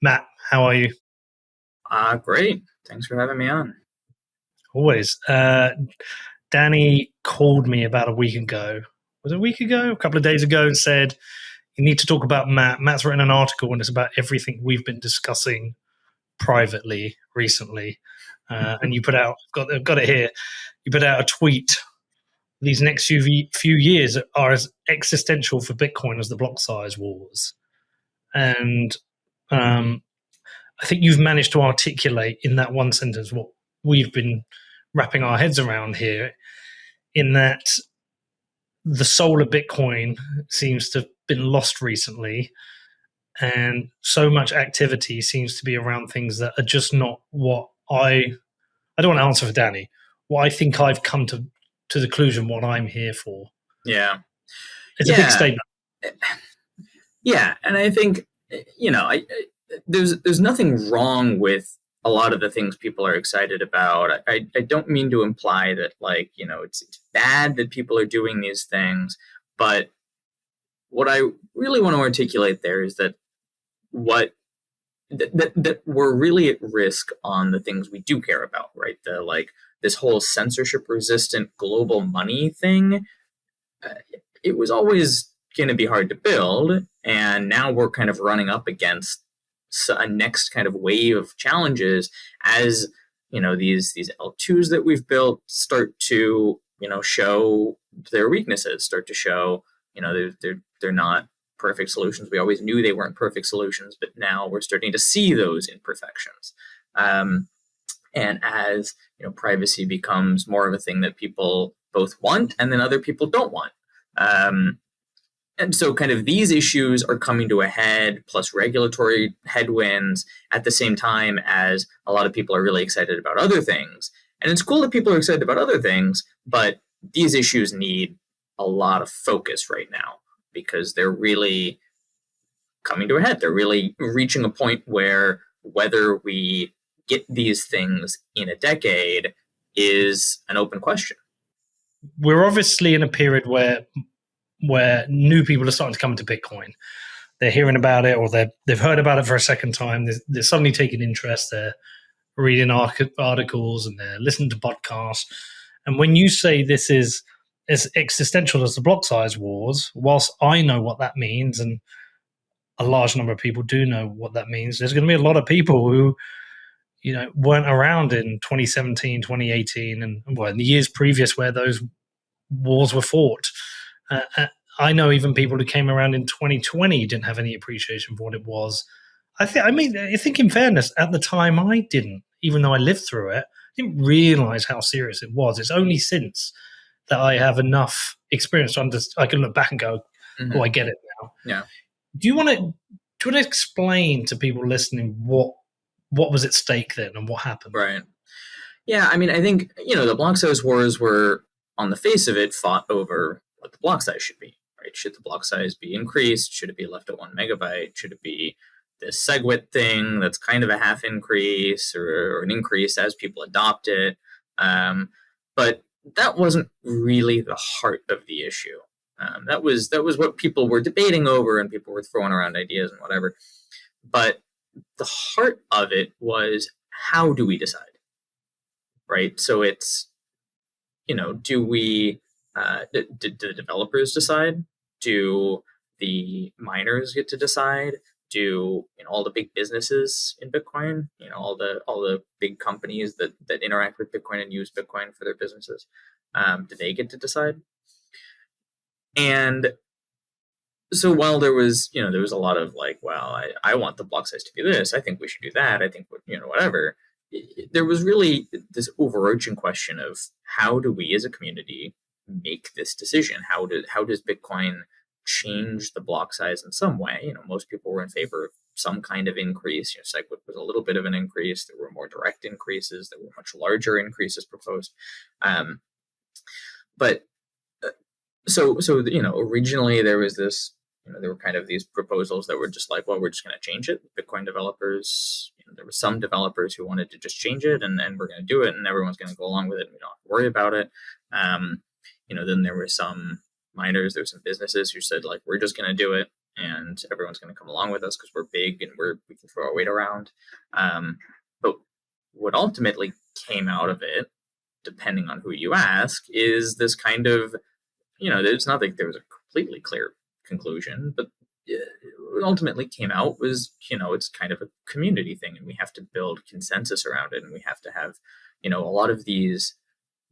Matt, how are you? Great. Thanks for having me on. Always. Danny called me about a week ago. Was it a week ago? A couple of days ago, and said, you need to talk about Matt. Matt's written an article and it's about everything we've been discussing privately recently. And you put out, I've got it here, you put out a tweet. These next few years are as existential for Bitcoin as the block size wars. And um, I think you've managed to articulate in that one sentence what we've been wrapping our heads around here, in that the soul of Bitcoin seems to have been lost recently, and so much activity seems to be around things that are just not what I don't want to answer for Danny. What I think I've come to the conclusion what I'm here for. Yeah. It's a big statement. Yeah, and I think there's nothing wrong with a lot of the things people are excited about. I don't mean to imply that it's bad that people are doing these things, but what I really want to articulate there is that that we're really at risk on the things we do care about, right? This whole censorship resistant global money thing. It was always going to be hard to build, and now we're kind of running up against a next kind of wave of challenges as these L2s that we've built start to show their weaknesses, start to show they're not perfect solutions. We always knew they weren't perfect solutions, but now we're starting to see those imperfections. And as privacy becomes more of a thing that people both want and then other people don't want. And so kind of these issues are coming to a head, plus regulatory headwinds, at the same time as a lot of people are really excited about other things. And it's cool that people are excited about other things, but these issues need a lot of focus right now because they're really coming to a head. They're really reaching a point where whether we get these things in a decade is an open question. We're obviously in a period where new people are starting to come into Bitcoin. They're hearing about it, or they've heard about it for a second time. They're suddenly taking interest. They're reading articles and they're listening to podcasts. And when you say this is as existential as the block size wars, whilst I know what that means, and a large number of people do know what that means, there's going to be a lot of people who weren't around in 2017, 2018, and in the years previous where those wars were fought. I know even people who came around in 2020 didn't have any appreciation for what it was. I think in fairness, at the time I didn't, even though I lived through it, I didn't realize how serious it was. It's only since that I have enough experience to understand, I can look back and go, oh, I get it now. Yeah. Do you want to explain to people listening what was at stake then and what happened? Right. Yeah, I mean, I think, the block size wars were, on the face of it, fought over what the block size should be, right? Should the block size be increased? Should it be left at 1 megabyte? Should it be this SegWit thing that's kind of a half increase or an increase as people adopt it? But that wasn't really the heart of the issue. That was what people were debating over, and people were throwing around ideas and whatever. But the heart of it was, how do we decide? Right? So it's, do we, do the developers decide? Do the miners get to decide? Do all the big businesses in Bitcoin, all the big companies that interact with Bitcoin and use Bitcoin for their businesses, do they get to decide? And so while there was a lot of I want the block size to be this, I think we should do that, I think whatever. There was really this overarching question of, how do we as a community make this decision? How does Bitcoin change the block size in some way? Most people were in favor of some kind of increase. SegWit was a little bit of an increase. There were more direct increases. There were much larger increases proposed. But so originally there was this. There were kind of these proposals that were just we're just going to change it. Bitcoin developers, there were some developers who wanted to just change it, and we're going to do it, and everyone's going to go along with it, and we don't have to worry about it. Then there were some miners, there were some businesses who said, we're just going to do it. and everyone's going to come along with us because we're big and we can throw our weight around. But what ultimately came out of it, depending on who you ask, is this kind of, it's not like there was a completely clear conclusion, but what ultimately came out was, it's kind of a community thing, and we have to build consensus around it, and we have to have, a lot of these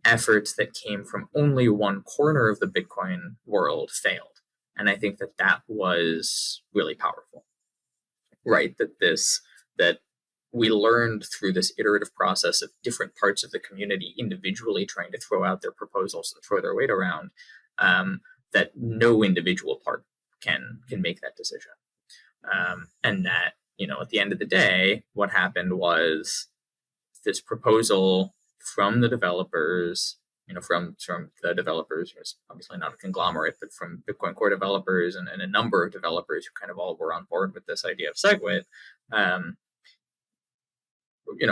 efforts that came from only one corner of the Bitcoin world failed. And I think that was really powerful, right? That we learned through this iterative process of different parts of the community individually trying to throw out their proposals and throw their weight around, that no individual part can make that decision. And that, at the end of the day, what happened was this proposal from the developers, from the developers, it was obviously not a conglomerate, but from Bitcoin Core developers and a number of developers who kind of all were on board with this idea of SegWit,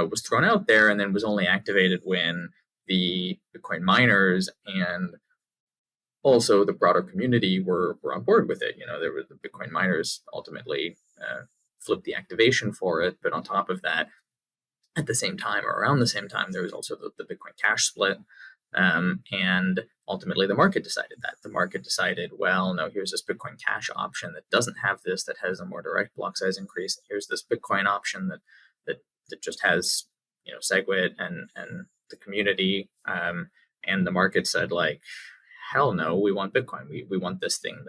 was thrown out there and then was only activated when the Bitcoin miners and also the broader community were on board with it. There were the Bitcoin miners ultimately flipped the activation for it, but on top of that, at the same time or around the same time, there was also the Bitcoin Cash split. And ultimately the market decided that. The market decided, well, no, here's this Bitcoin Cash option that doesn't have this, that has a more direct block size increase. Here's this Bitcoin option that just has, SegWit and the community. And the market said, like, hell no, we want Bitcoin. We want this thing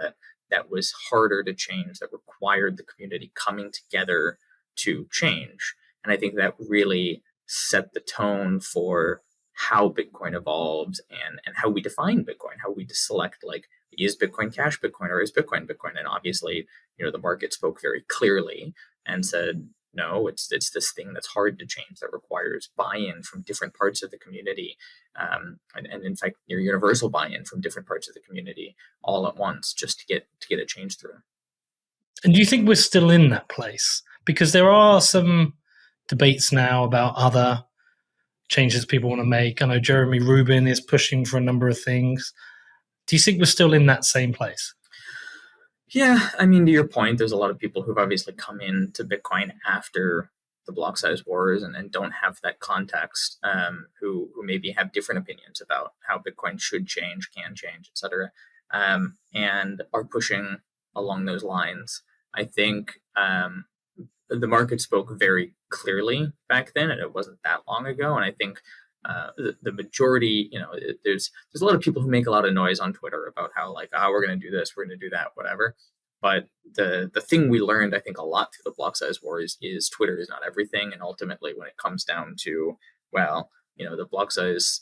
that was harder to change, that required the community coming together to change. And I think that really set the tone for how Bitcoin evolved and how we define Bitcoin, how we select, like, is Bitcoin Cash Bitcoin or is Bitcoin Bitcoin? And obviously, the market spoke very clearly and said, no, it's this thing that's hard to change, that requires buy-in from different parts of the community, and in fact, near universal buy-in from different parts of the community all at once, just to get a change through. And do you think we're still in that place? Because there are some debates now about other changes people want to make. I know Jeremy Rubin is pushing for a number of things. Do you think we're still in that same place? Yeah, I mean, to your point, there's a lot of people who've obviously come into Bitcoin after the block size wars and don't have that context, who maybe have different opinions about how Bitcoin should change, can change, et cetera, and are pushing along those lines. I think the market spoke very clearly back then, and it wasn't that long ago. And I think the majority, there's a lot of people who make a lot of noise on Twitter about how, like, we're going to do this, we're going to do that, whatever. But the thing we learned, I think, a lot through the block size wars is Twitter is not everything. And ultimately, when it comes down to, well, the block size,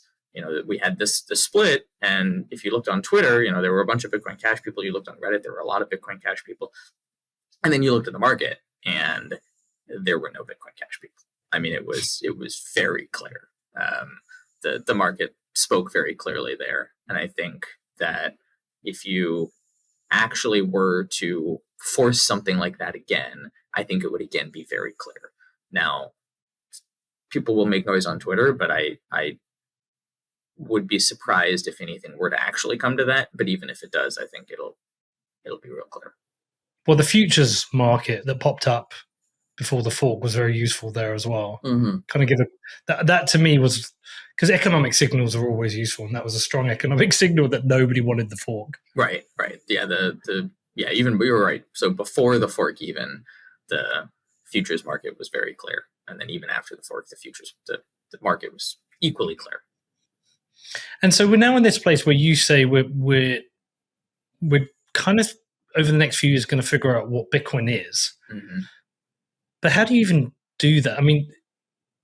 we had this split. And if you looked on Twitter, there were a bunch of Bitcoin Cash people. You looked on Reddit, there were a lot of Bitcoin Cash people. And then you looked at the market, and there were no Bitcoin Cash people. I mean, it was very clear. The market spoke very clearly there. And I think that if you actually were to force something like that again, I think it would again be very clear. Now, people will make noise on Twitter, but I would be surprised if anything were to actually come to that. But even if it does, I think it'll be real clear. Well, the futures market that popped up before the fork was very useful there as well. Mm-hmm. Kind of give that to me was, because economic signals are always useful, and that was a strong economic signal that nobody wanted the fork. Right. Yeah, even we were right. So before the fork, even the futures market was very clear, and then even after the fork, the market was equally clear. And so we're now in this place where you say we're kind of over the next few years going to figure out what Bitcoin is. Mm-hmm. But how do you even do that? I mean,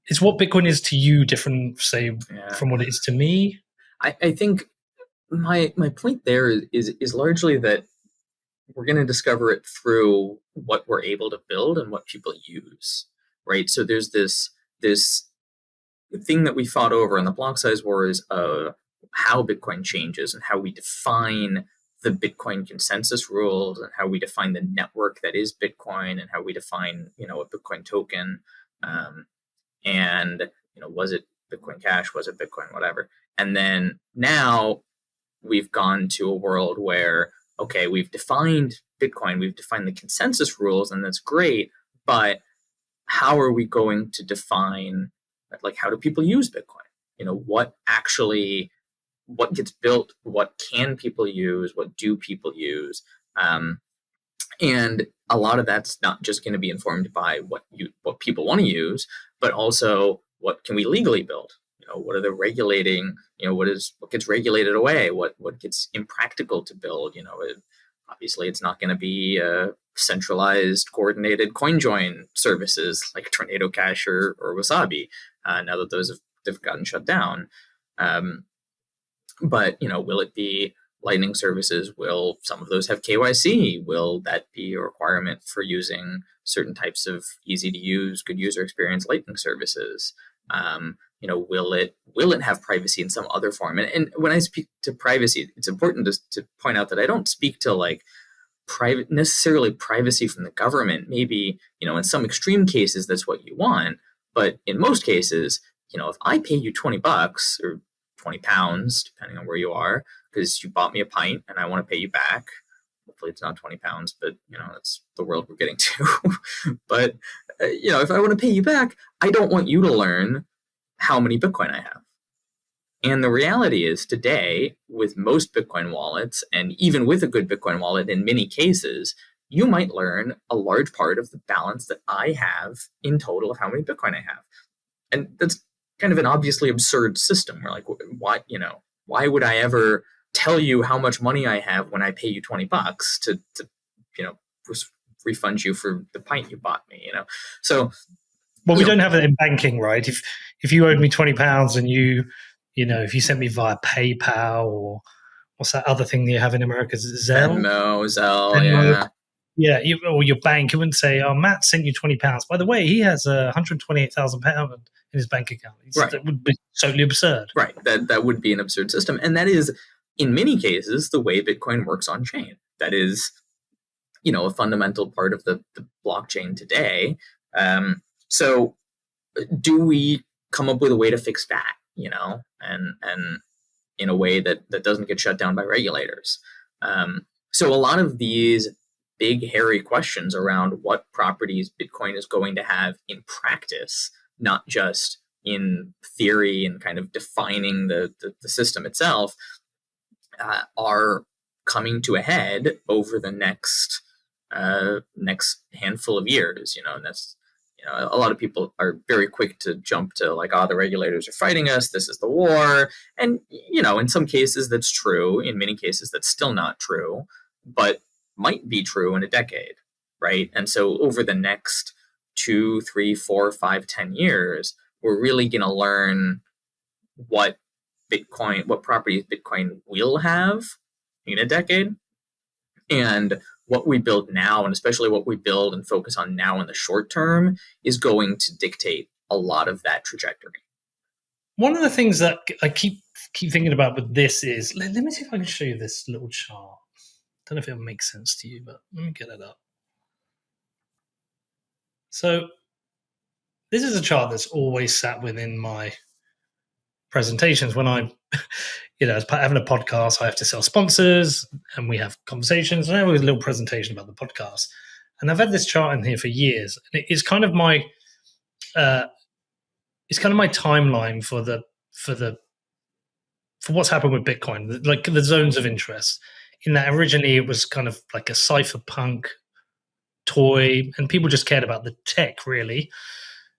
is what Bitcoin is to you different, say, from what it is to me? I think my point there is largely that we're going to discover it through what we're able to build and what people use, right? So there's this thing that we fought over in the block size wars of how Bitcoin changes and how we define the Bitcoin consensus rules and how we define the network that is Bitcoin and how we define, a Bitcoin token. And, was it Bitcoin Cash? Was it Bitcoin, whatever? And then now we've gone to a world where, okay, we've defined Bitcoin. We've defined the consensus rules, and that's great. But how are we going to define, like, how do people use Bitcoin? What gets built? What can people use? What do people use? And a lot of that's not just going to be informed by what people want to use, but also what can we legally build? What are the regulating? What gets regulated away? What gets impractical to build? Obviously, it's not going to be centralized, coordinated coin join services like Tornado Cash or Wasabi. Now that they've gotten shut down, but will it be Lightning services? Will some of those have KYC? Will that be a requirement for using certain types of easy to use, good user experience Lightning services? Will it have privacy in some other form? And when I speak to privacy, it's important to point out that I don't speak to necessarily privacy from the government. Maybe, in some extreme cases, that's what you want. But in most cases, if I pay you $20 or £20, depending on where you are, because you bought me a pint and I want to pay you back. Hopefully it's not £20, but that's the world we're getting to. But if I want to pay you back, I don't want you to learn how many Bitcoin I have. And the reality is today, with most Bitcoin wallets, and even with a good Bitcoin wallet, in many cases, you might learn a large part of the balance that I have in total of how many Bitcoin I have. And that's kind of an obviously absurd system. We're like, why would I ever tell you how much money I have when I pay you $20 to refund you for the pint you bought me? So, well, we don't have it in banking, right? If you owed me £20 and if you sent me via PayPal, or what's that other thing that you have in America? Zelle? Zelle, yeah. Or your bank, you wouldn't say, "Oh, Matt sent you £20. By the way, he has £128,000 in his bank account." Right. That would be totally absurd. Right. That would be an absurd system, and that is, in many cases, the way Bitcoin works on chain. That is, a fundamental part of the blockchain today. So, do we come up with a way to fix that? And in a way that doesn't get shut down by regulators. So a lot of these big, hairy questions around what properties Bitcoin is going to have in practice, not just in theory and kind of defining the system itself, are coming to a head over the next handful of years. And that's, a lot of people are very quick to jump to the regulators are fighting us. This is the war. And, in some cases that's true. In many cases that's still not true, but might be true in a decade, right? And so over the next 2, 3, 4, 5, 10 years, we're really going to learn what properties Bitcoin will have in a decade, and what we build now, and especially what we build and focus on now in the short term, is going to dictate a lot of that trajectory. One of the things that I keep thinking about with this is, let me see if I can show you this little chart. Don't know if it'll make sense to you, but let me get it up. So this is a chart that's always sat within my presentations when I'm, as having a podcast, I have to sell sponsors and we have conversations, and I have a little presentation about the podcast. And I've had this chart in here for years, and it's kind of my timeline for what's happened with Bitcoin, like the zones of interest. In that originally it was kind of like a cypherpunk toy, and people just cared about the tech, really.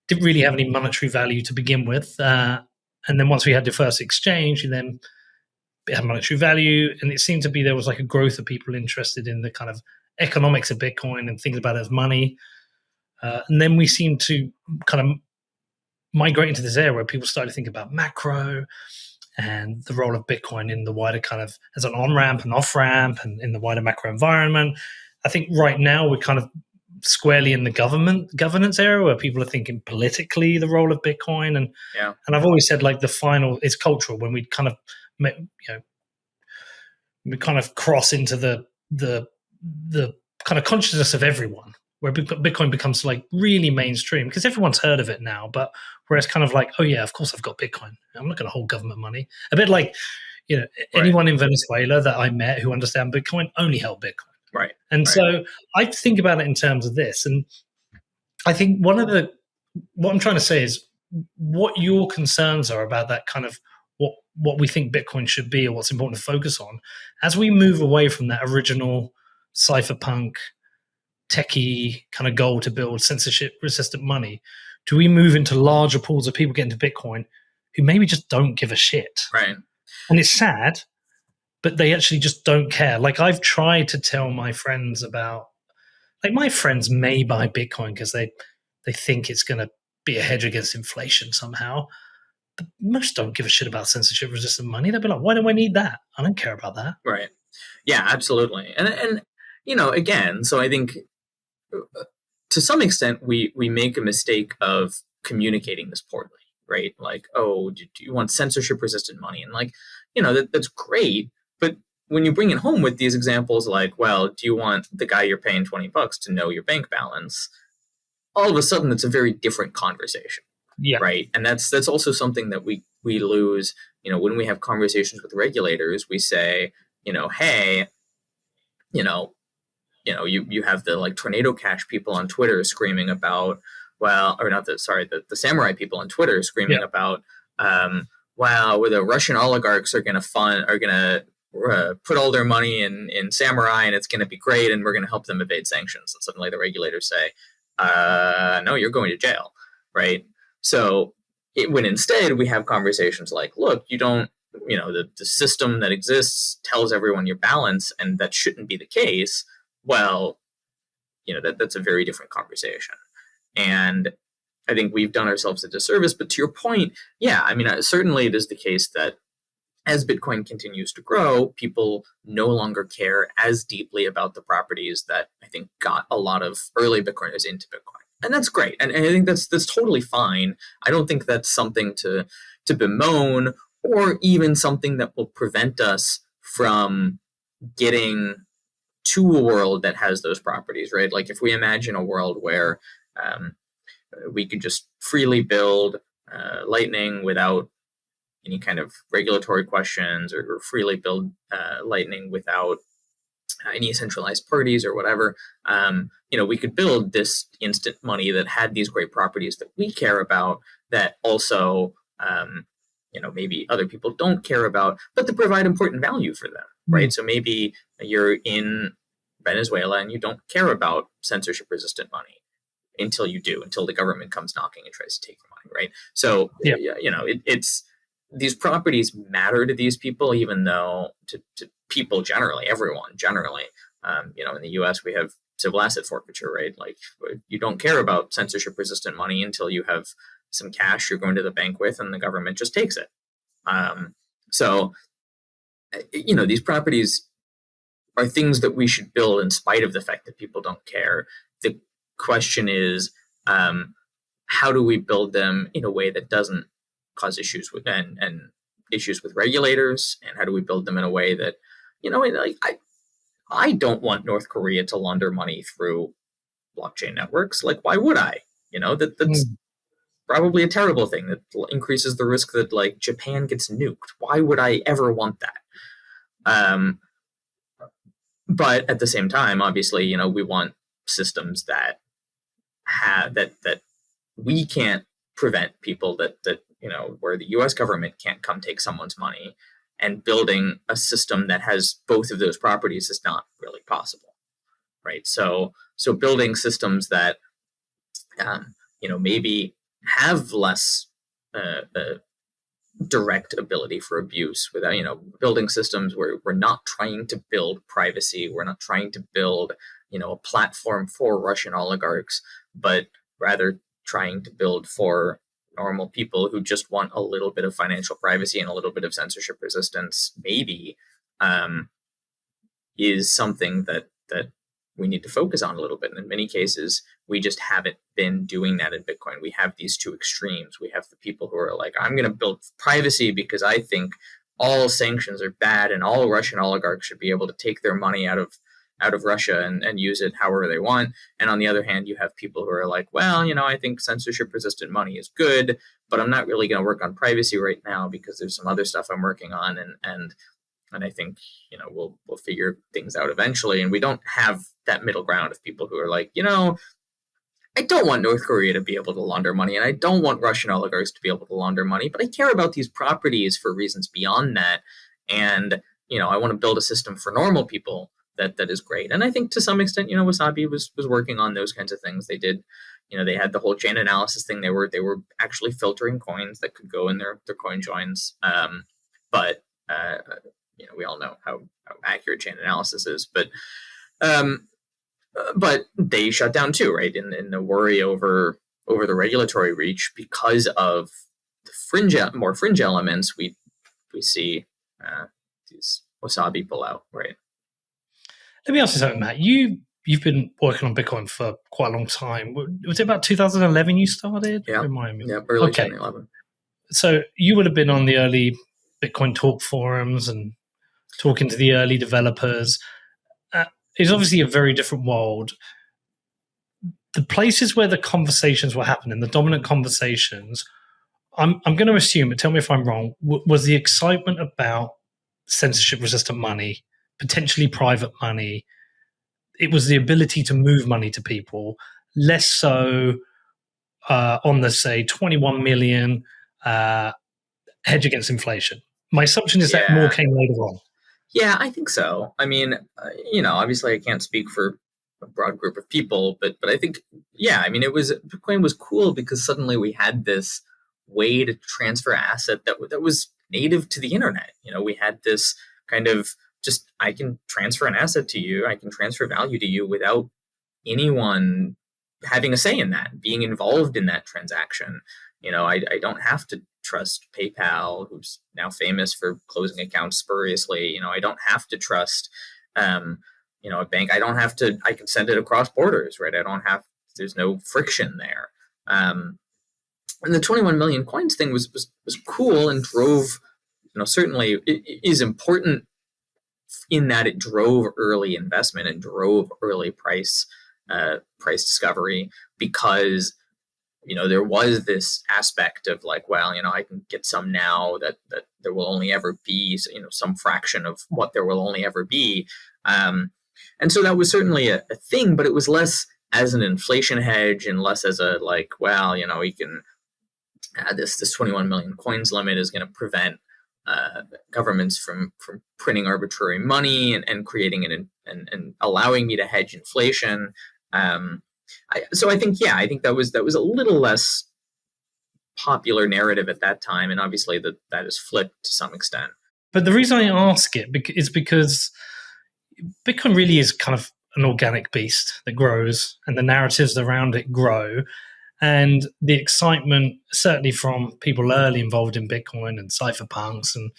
Didn't really have any monetary value to begin with. And then once we had the first exchange, then it had monetary value, and it seemed to be there was a growth of people interested in the kind of economics of Bitcoin and things about it as money. And then we seemed to kind of migrate into this area where people started to think about macro and the role of Bitcoin in the wider kind of as an on-ramp and off-ramp and in the wider macro environment. I think right now we're kind of squarely in the governance area where people are thinking politically the role of Bitcoin. And I've always said the final is cultural, when we kind of we kind of cross into the kind of consciousness of everyone, where Bitcoin becomes really mainstream because everyone's heard of it now. But whereas kind of oh yeah, of course I've got Bitcoin. I'm not going to hold government money. A bit anyone in Venezuela that I met who understand Bitcoin only held Bitcoin. Right. And Right. so I think about it in terms of this. And I think what I'm trying to say is what your concerns are about that kind of what we think Bitcoin should be or what's important to focus on as we move away from that original cypherpunk techie kind of goal to build censorship resistant money. Do we move into larger pools of people getting to Bitcoin who maybe just don't give a shit? Right. And it's sad, but they actually just don't care. Like I've tried to tell my friends about, like my friends may buy Bitcoin because they think it's going to be a hedge against inflation somehow. But most don't give a shit about censorship resistant money. They'll be like, why do I need that? I don't care about that. Right. Yeah, absolutely. And again, so I think to some extent we make a mistake of communicating this poorly, right? Like, oh, do you want censorship resistant money? And like, that's great, but when you bring it home with these examples, like, well, do you want the guy you're paying $20 to know your bank balance? All of a sudden, it's a very different conversation, right? And that's also something that we lose. When we have conversations with regulators, we say, hey, you have the like Tornado Cash people on Twitter screaming about, the samurai people on Twitter screaming about, where the Russian oligarchs are going to put all their money in samurai and it's going to be great and we're going to help them evade sanctions. And suddenly the regulators say, no, you're going to jail, right? So when instead we have conversations like, look, you don't, the system that exists tells everyone your balance and that shouldn't be the case. Well, that's a very different conversation. And I think we've done ourselves a disservice. But to your point, certainly it is the case that as Bitcoin continues to grow, people no longer care as deeply about the properties that I think got a lot of early Bitcoiners into Bitcoin. And that's great. And I think that's totally fine. I don't think that's something to bemoan or even something that will prevent us from getting to a world that has those properties, right? Like if we imagine a world where we could just freely build Lightning without any kind of regulatory questions or freely build Lightning without any centralized parties or whatever, we could build this instant money that had these great properties that we care about that also, maybe other people don't care about, but that provide important value for them, right? So maybe you're in Venezuela and you don't care about censorship resistant money until the government comes knocking and tries to take your money, right? So, it's these properties matter to these people, even though to people generally, everyone generally, in the US, we have civil asset forfeiture, right? Like you don't care about censorship resistant money until you have some cash you're going to the bank with and the government just takes it. These properties are things that we should build in spite of the fact that people don't care. The question is, how do we build them in a way that doesn't cause issues with and issues with regulators, and how do we build them in a way that, I don't want North Korea to launder money through blockchain networks. Like, why would I? That's probably a terrible thing that increases the risk that like Japan gets nuked. Why would I ever want that? But at the same time, obviously, we want systems that have that we can't prevent people that where the U.S. government can't come take someone's money, and building a system that has both of those properties is not really possible, right? So building systems that maybe have less direct ability for abuse without building systems where we're not trying to build privacy, we're not trying to build a platform for Russian oligarchs, but rather trying to build for normal people who just want a little bit of financial privacy and a little bit of censorship resistance, maybe, is something that we need to focus on a little bit. And in many cases, we just haven't been doing that in Bitcoin. We have these two extremes. We have the people who are like, I'm going to build privacy because I think all sanctions are bad and all Russian oligarchs should be able to take their money out of Russia and use it however they want. And on the other hand, you have people who are like, well, I think censorship resistant money is good, but I'm not really going to work on privacy right now because there's some other stuff I'm working on. And And I think, we'll figure things out eventually. And we don't have that middle ground of people who are like, I don't want North Korea to be able to launder money, and I don't want Russian oligarchs to be able to launder money, but I care about these properties for reasons beyond that. And, I want to build a system for normal people that is great. And I think to some extent, Wasabi was working on those kinds of things. They did, they had the whole chain analysis thing. They were actually filtering coins that could go in their coin joins. But we all know how accurate chain analysis is. But they shut down too, right? In the worry over the regulatory reach because of the more fringe elements, we see these Wasabi pull out, right? Let me ask you something, Matt. You've been working on Bitcoin for quite a long time. Was it about 2011 you started? Yeah, Remind me. Yeah, early 2011. So you would have been on the early Bitcoin talk forums and talking to the early developers. It's obviously a very different world. The places where the conversations were happening, the dominant conversations, I'm going to assume, and tell me if I'm wrong, was the excitement about censorship-resistant money, potentially private money. It was the ability to move money to people, less so on the, say, 21 million hedge against inflation. My assumption is that more came later on. Yeah, I think so. I mean, obviously I can't speak for a broad group of people, but I think, Bitcoin was cool because suddenly we had this way to transfer asset that was native to the internet. We had this kind of just, I can transfer an asset to you, I can transfer value to you without anyone having a say in that, being involved in that transaction. I don't have to trust PayPal, who's now famous for closing accounts spuriously. I don't have to trust, a bank. I can send it across borders, right? There's no friction there. And the 21 million coins thing was cool and drove, certainly it is important in that it drove early investment and drove early price discovery, because there was this aspect of like, well, I can get some now that there will only ever be, some fraction of what there will only ever be. And so that was certainly a thing, but it was less as an inflation hedge and less as a like, well, we can this 21 million coins limit is going to prevent governments from printing arbitrary money and creating and allowing me to hedge inflation. So I think that was a little less popular narrative at that time, and obviously that is flipped to some extent. But the reason I ask it is because Bitcoin really is kind of an organic beast that grows, and the narratives around it grow, and the excitement certainly from people early involved in Bitcoin and cypherpunks, and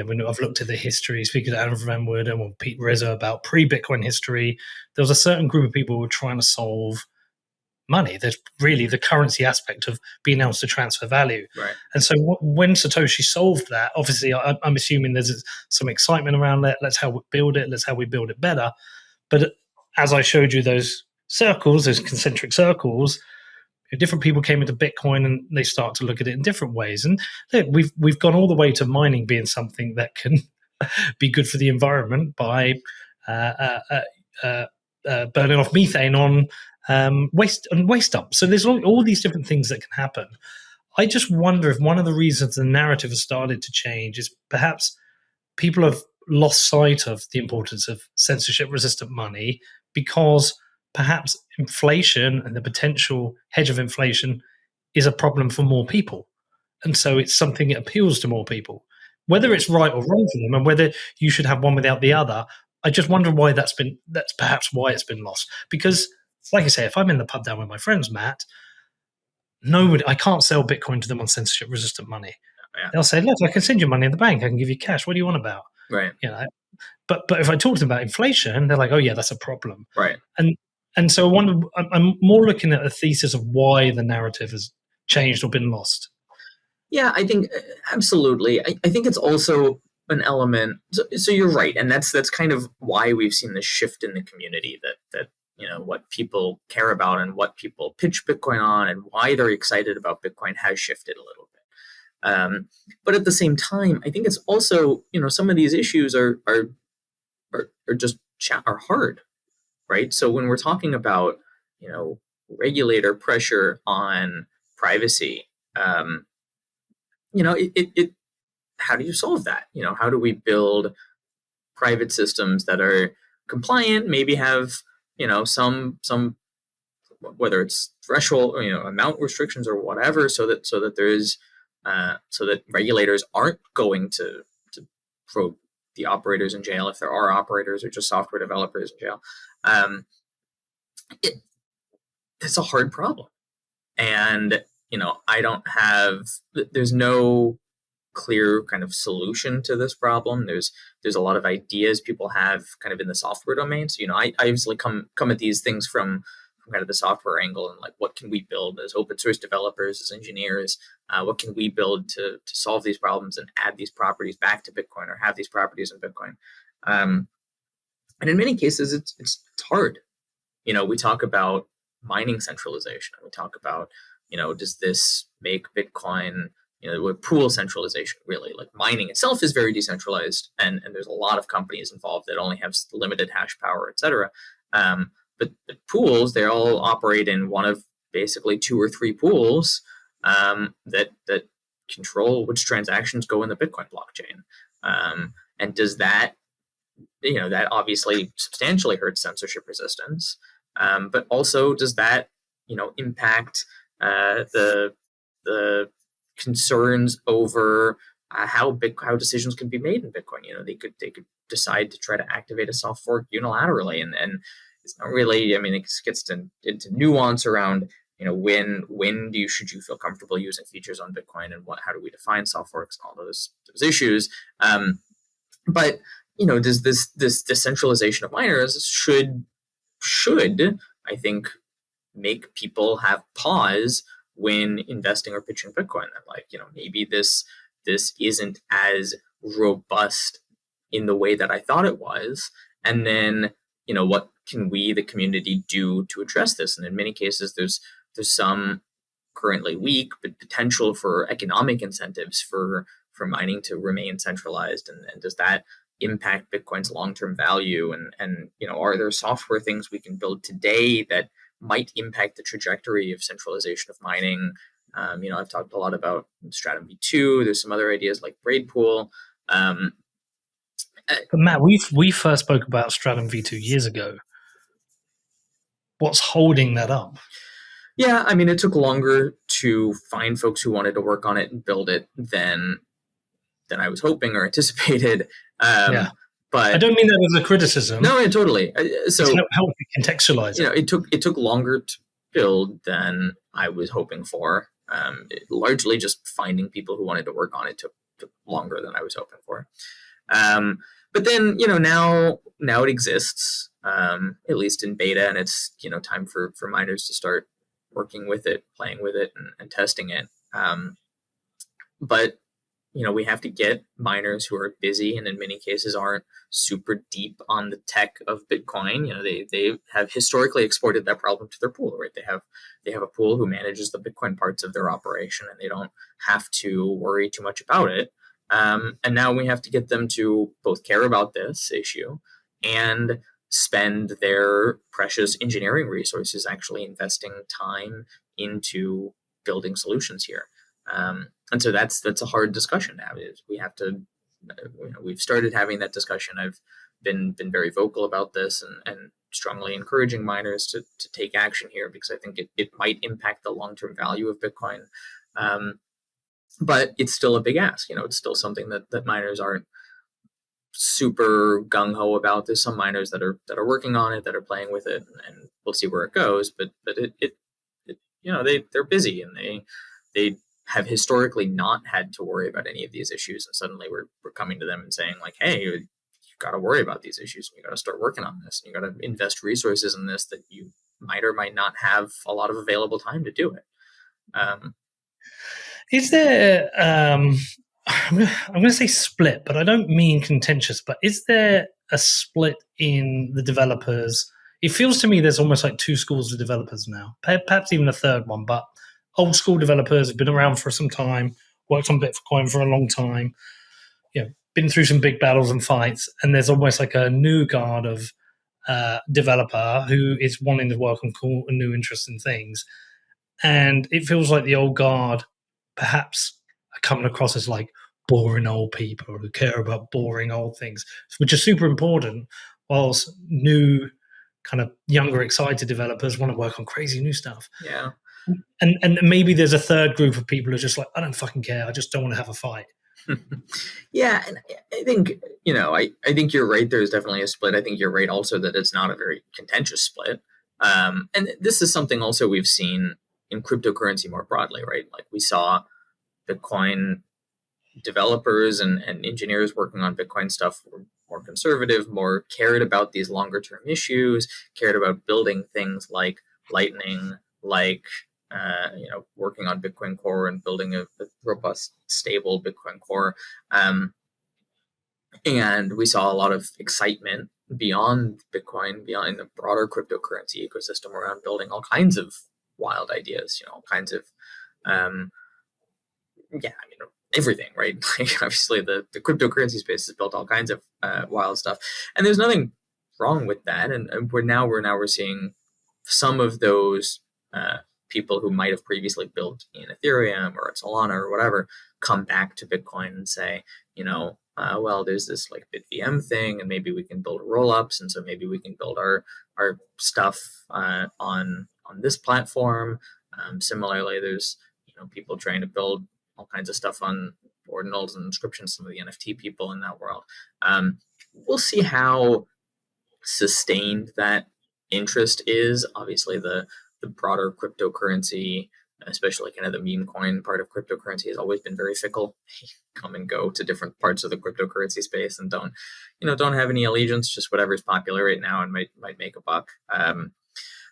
when I've looked at the history, speaking to Adam Van Woerden or Pete Rizzo about pre-Bitcoin history, there was a certain group of people who were trying to solve money. There's really the currency aspect of being able to transfer value. Right. And so when Satoshi solved that, obviously I'm assuming there's some excitement around that. Let's how we build it. Let's how we build it better. But as I showed you those circles, those concentric circles, different people came into Bitcoin and they start to look at it in different ways. And look, we've gone all the way to mining being something that can be good for the environment by burning off methane on waste dumps. So there's all these different things that can happen. I just wonder if one of the reasons the narrative has started to change is perhaps people have lost sight of the importance of censorship-resistant money because perhaps inflation and the potential hedge of inflation is a problem for more people. And so it's something that appeals to more people. Whether it's right or wrong for them and whether you should have one without the other, I just wonder why that's perhaps why it's been lost. Because, like I say, if I'm in the pub down with my friends, Matt, I can't sell Bitcoin to them on censorship-resistant money. Yeah. They'll say, look, I can send you money in the bank. I can give you cash. What do you want about? Right. But if I talk to them about inflation, they're like, oh, yeah, that's a problem. Right. And so I wonder, I'm more looking at a thesis of why the narrative has changed or been lost. Yeah, I think absolutely. I think it's also an element. So you're right, and that's kind of why we've seen this shift in the community that what people care about and what people pitch Bitcoin on and why they're excited about Bitcoin has shifted a little But at the same time, I think it's also, some of these issues are just are hard, right? So when we're talking about, regulator pressure on privacy, it how do you solve that? How do we build private systems that are compliant, maybe have, some whether it's threshold or, amount restrictions or whatever, so that there's so that regulators aren't going to throw the operators in jail if there are operators or just software developers in jail. It's a hard problem, and there's no clear kind of solution to this problem. There's a lot of ideas people have kind of in the software domain. So, I usually come at these things from kind of the software angle, and like, what can we build as open source developers, as engineers? What can we build to solve these problems and add these properties back to Bitcoin, or have these properties in Bitcoin? And in many cases, it's hard. We talk about mining centralization. We talk about, does this make Bitcoin, pool centralization, really? Like, mining itself is very decentralized, and there's a lot of companies involved that only have limited hash power, et cetera. But pools, they all operate in one of basically 2 or 3 pools that control which transactions go in the Bitcoin blockchain. And does that, that obviously substantially hurts censorship resistance. But also, does that, impact the concerns over how decisions can be made in Bitcoin? They could decide to try to activate a soft fork unilaterally, and it's not really. I mean, it gets into nuance around, when should you feel comfortable using features on Bitcoin, and how do we define soft forks, and all those issues. But does this decentralization of miners should I think make people have pause when investing or pitching Bitcoin? That, like, maybe this isn't as robust in the way that I thought it was, and then what can we, the community, do to address this? And in many cases, there's some currently weak but potential for economic incentives for mining to remain centralized, and does that impact Bitcoin's long-term value? And are there software things we can build today that might impact the trajectory of centralization of mining? I've talked a lot about Stratum v2. There's some other ideas like Braid Pool. But Matt, we first spoke about Stratum v2 years ago. What's holding that up? Yeah, I mean, it took longer to find folks who wanted to work on it and build it than I was hoping or anticipated. Yeah. But I don't mean that as a criticism. No, yeah, totally. So it's help to contextualize it. It took longer to build than I was hoping for. Largely just finding people who wanted to work on it took longer than I was hoping for. But then, now it exists, at least in beta, and it's, time for miners to start working with it, playing with it, and testing it. But we have to get miners who are busy and in many cases aren't super deep on the tech of Bitcoin. They have historically exported that problem to their pool, right? They have a pool who manages the Bitcoin parts of their operation, and they don't have to worry too much about it. And now we have to get them to both care about this issue and spend their precious engineering resources actually investing time into building solutions here. And so that's a hard discussion to have. We have to, we've started having that discussion. I've been very vocal about this and strongly encouraging miners to take action here, because I think it might impact the long-term value of Bitcoin. But it's still a big ask. It's still something that miners aren't super gung-ho about. There's some miners that are working on it, that are playing with it, and we'll see where it goes. But they're busy, and they have historically not had to worry about any of these issues, and suddenly we're coming to them and saying, like, hey, you got to worry about these issues, and you got to start working on this, and you got to invest resources in this that you might or might not have a lot of available time to do it. Is there I'm going to say split, but I don't mean contentious, but is there a split in the developers? It feels to me there's almost like 2 schools of developers now, perhaps even a third one, but old school developers have been around for some time, worked on Bitcoin for a long time, been through some big battles and fights, and there's almost like a new guard of developer who is wanting to work on cool and new interesting things. And it feels like the old guard perhaps are coming across as like boring old people who care about boring old things, which is super important, whilst new kind of younger excited developers want to work on crazy new stuff. Yeah. And maybe there's a third group of people who are just like, I don't fucking care, I just don't want to have a fight. Yeah, and I think, I think you're right. There's definitely a split. I think you're right also that it's not a very contentious split. And this is something also we've seen in cryptocurrency more broadly, right? Like we saw Bitcoin developers and engineers working on Bitcoin stuff were more conservative, more cared about these longer term issues, cared about building things like Lightning, like working on Bitcoin Core and building a robust, stable Bitcoin Core. And we saw a lot of excitement beyond Bitcoin, beyond the broader cryptocurrency ecosystem around building all kinds of wild ideas, all kinds of, everything, right? Like obviously the cryptocurrency space has built all kinds of wild stuff. And there's nothing wrong with that. And we're seeing some of those people who might have previously built in Ethereum or Solana or whatever come back to Bitcoin and say, well, there's this like BitVM thing, and maybe we can build rollups, and so maybe we can build our stuff on this platform. Similarly, there's people trying to build all kinds of stuff on ordinals and inscriptions. Some of the NFT people in that world. We'll see how sustained that interest is. Obviously, the broader cryptocurrency, especially kind of the meme coin part of cryptocurrency, has always been very fickle. They come and go to different parts of the cryptocurrency space and don't have any allegiance, just whatever's popular right now and might make a buck.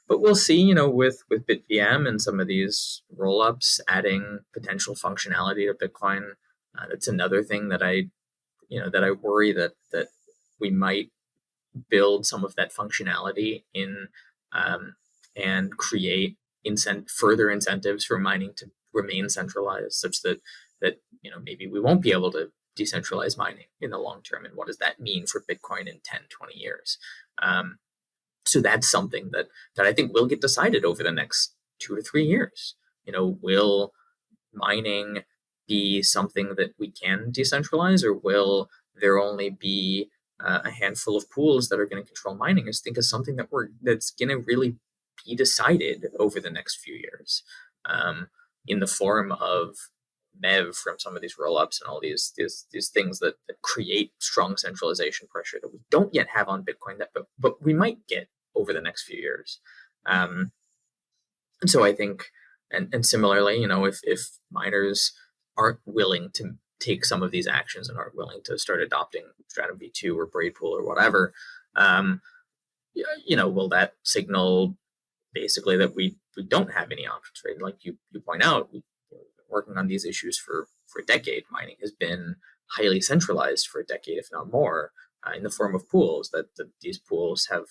But we'll see, with BitVM and some of these rollups adding potential functionality to Bitcoin. That's another thing that I worry that we might build some of that functionality in and create further incentives for mining to remain centralized, such that maybe we won't be able to decentralize mining in the long term. And what does that mean for Bitcoin in 10, 20 years? So that's something that I think will get decided over the next 2 to 3 years. Will mining be something that we can decentralize, or will there only be a handful of pools that are going to control mining? I think is something that's going to really be decided over the next few years, in the form of MEV from some of these rollups and all these things that create strong centralization pressure that we don't yet have on Bitcoin, but we might get over the next few years. And so I think, and similarly, if miners aren't willing to take some of these actions and aren't willing to start adopting Stratum V2 or Braid Pool or whatever, will that signal basically that we don't have any options, right? Like you point out, we've been working on these issues for a decade. Mining has been highly centralized for a decade, if not more, in the form of pools. That these pools have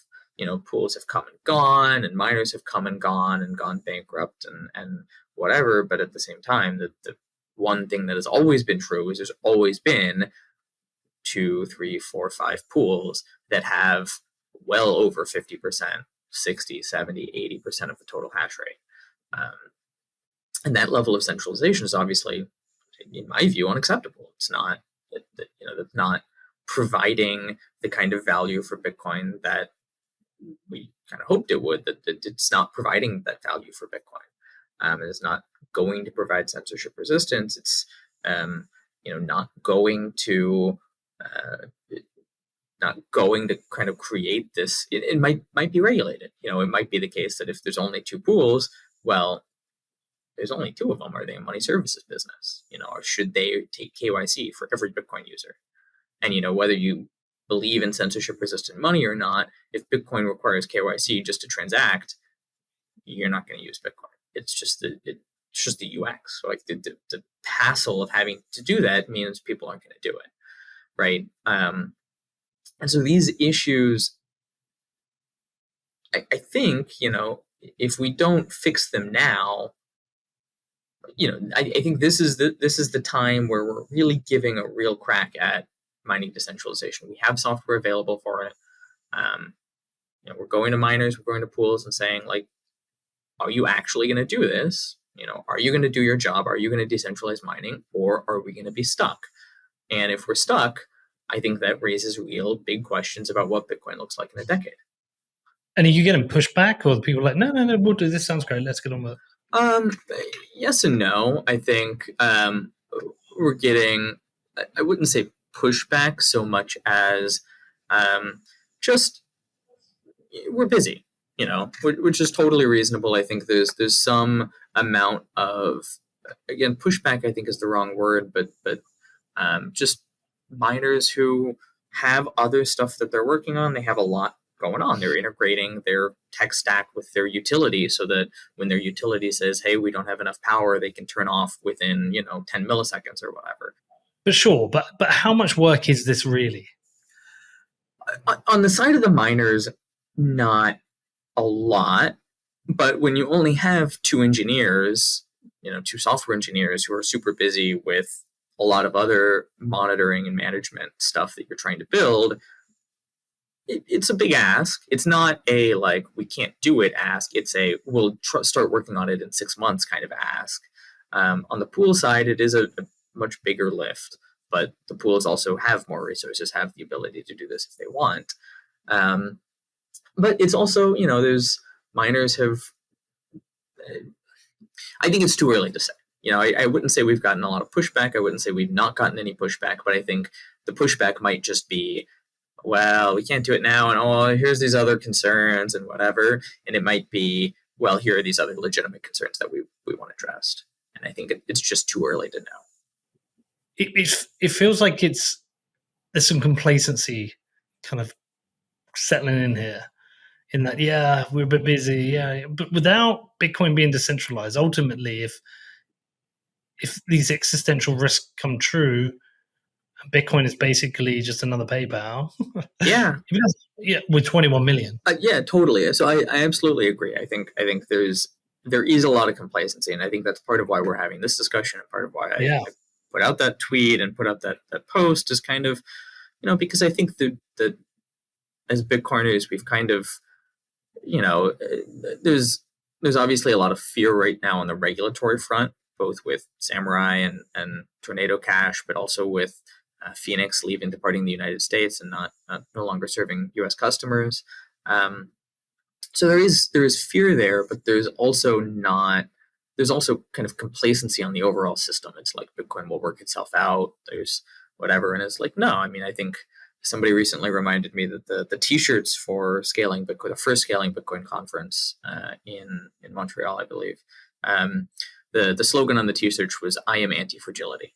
come and gone, and miners have come and gone bankrupt and whatever. But at the same time, the one thing that has always been true is there's always been 2, 3, 4, 5 pools that have well over 50%, 60, 70, 80% of the total hash rate. And that level of centralization is obviously, in my view, unacceptable. It's not, that's not providing the kind of value for Bitcoin that we kind of hoped it would, that it's not providing that value for Bitcoin. It's not going to provide censorship resistance. It's, not going to kind of create this. It might be regulated. It might be the case that if there's only 2 pools, well, there's only 2 of them. Are they a money services business? Or should they take KYC for every Bitcoin user? And whether you believe in censorship resistant money or not, if Bitcoin requires KYC just to transact, you're not going to use Bitcoin. It's just the UX. So like the hassle of having to do that means people aren't going to do it, right? And so these issues, I think, if we don't fix them now, I think this is the time where we're really giving a real crack at mining decentralization. We have software available for it. Um, we're going to miners, we're going to pools, and saying, like, are you actually going to do this? Are you going to do your job? Are you going to decentralize mining, or are we going to be stuck? And if we're stuck, I think that raises real big questions about what Bitcoin looks like in a decade. And are you getting pushback, or the people like, no, we'll do this? Sounds great. Let's get on with it. Yes and no. I think we're getting, I wouldn't say pushback so much as just we're busy, which is totally reasonable. I think there's some amount of, again, pushback I think is the wrong word, but just miners who have other stuff that they're working on. They have a lot going on. They're integrating their tech stack with their utility so that when their utility says, hey, we don't have enough power, they can turn off within 10 milliseconds or whatever. But sure, but how much work is this really? On the side of the miners, not a lot. But when you only have two engineers, two software engineers who are super busy with a lot of other monitoring and management stuff that you're trying to build, it's a big ask. It's not a, like, we can't do it ask. It's a, we'll start working on it in 6 months kind of ask. On the pool side, it is a much bigger lift, but the pools also have more resources, have the ability to do this if they want. But it's also, there's miners have, I think it's too early to say. I wouldn't say we've gotten a lot of pushback. I wouldn't say we've not gotten any pushback, but I think the pushback might just be, well, we can't do it now, and here's these other concerns and whatever. And it might be, well, here are these other legitimate concerns that we want addressed. And I think it's just too early to know. It feels like there's some complacency kind of settling in here, in that, yeah, we're a bit busy, yeah, but without Bitcoin being decentralized, ultimately, if these existential risks come true, Bitcoin is basically just another PayPal. Yeah. With 21 million. Yeah, totally. So I absolutely agree. I think there is a lot of complacency, and I think that's part of why we're having this discussion, and part of why I put out that tweet and put out that post, is kind of, because I think that as Bitcoiners, we've kind of, there's obviously a lot of fear right now on the regulatory front, both with Samurai and Tornado Cash, but also with Phoenix departing the United States and no longer serving U.S. customers. So there is fear there, but there's also kind of complacency on the overall system. It's like Bitcoin will work itself out. There's whatever, and it's like, no. I mean, I think somebody recently reminded me that the T-shirts for scaling Bitcoin, the first scaling Bitcoin conference in Montreal, I believe, the slogan on the T-shirt was "I am anti-fragility."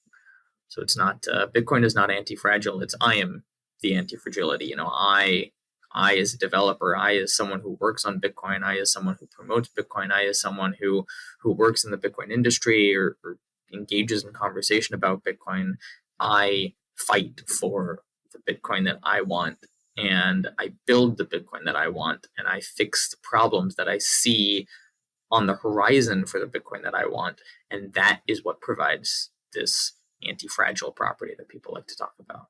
So it's not Bitcoin is not anti-fragile. It's I am the anti-fragility. I as a developer, I as someone who works on Bitcoin, I as someone who promotes Bitcoin, I as someone who works in the Bitcoin industry or engages in conversation about Bitcoin, I fight for the Bitcoin that I want, and I build the Bitcoin that I want, and I fix the problems that I see on the horizon for the Bitcoin that I want, and that is what provides this anti-fragile property that people like to talk about.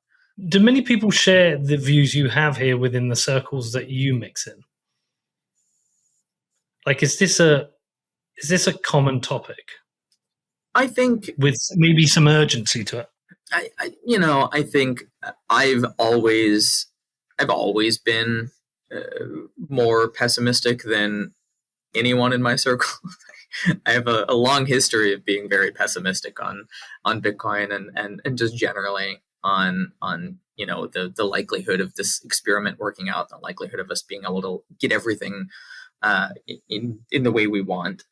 Do many people share the views you have here within the circles that you mix in? Like, is this a common topic? I think with maybe some urgency to it. I think I've always been more pessimistic than anyone in my circle. I have a long history of being very pessimistic on Bitcoin and just generally on the likelihood of this experiment working out, the likelihood of us being able to get everything in the way we want.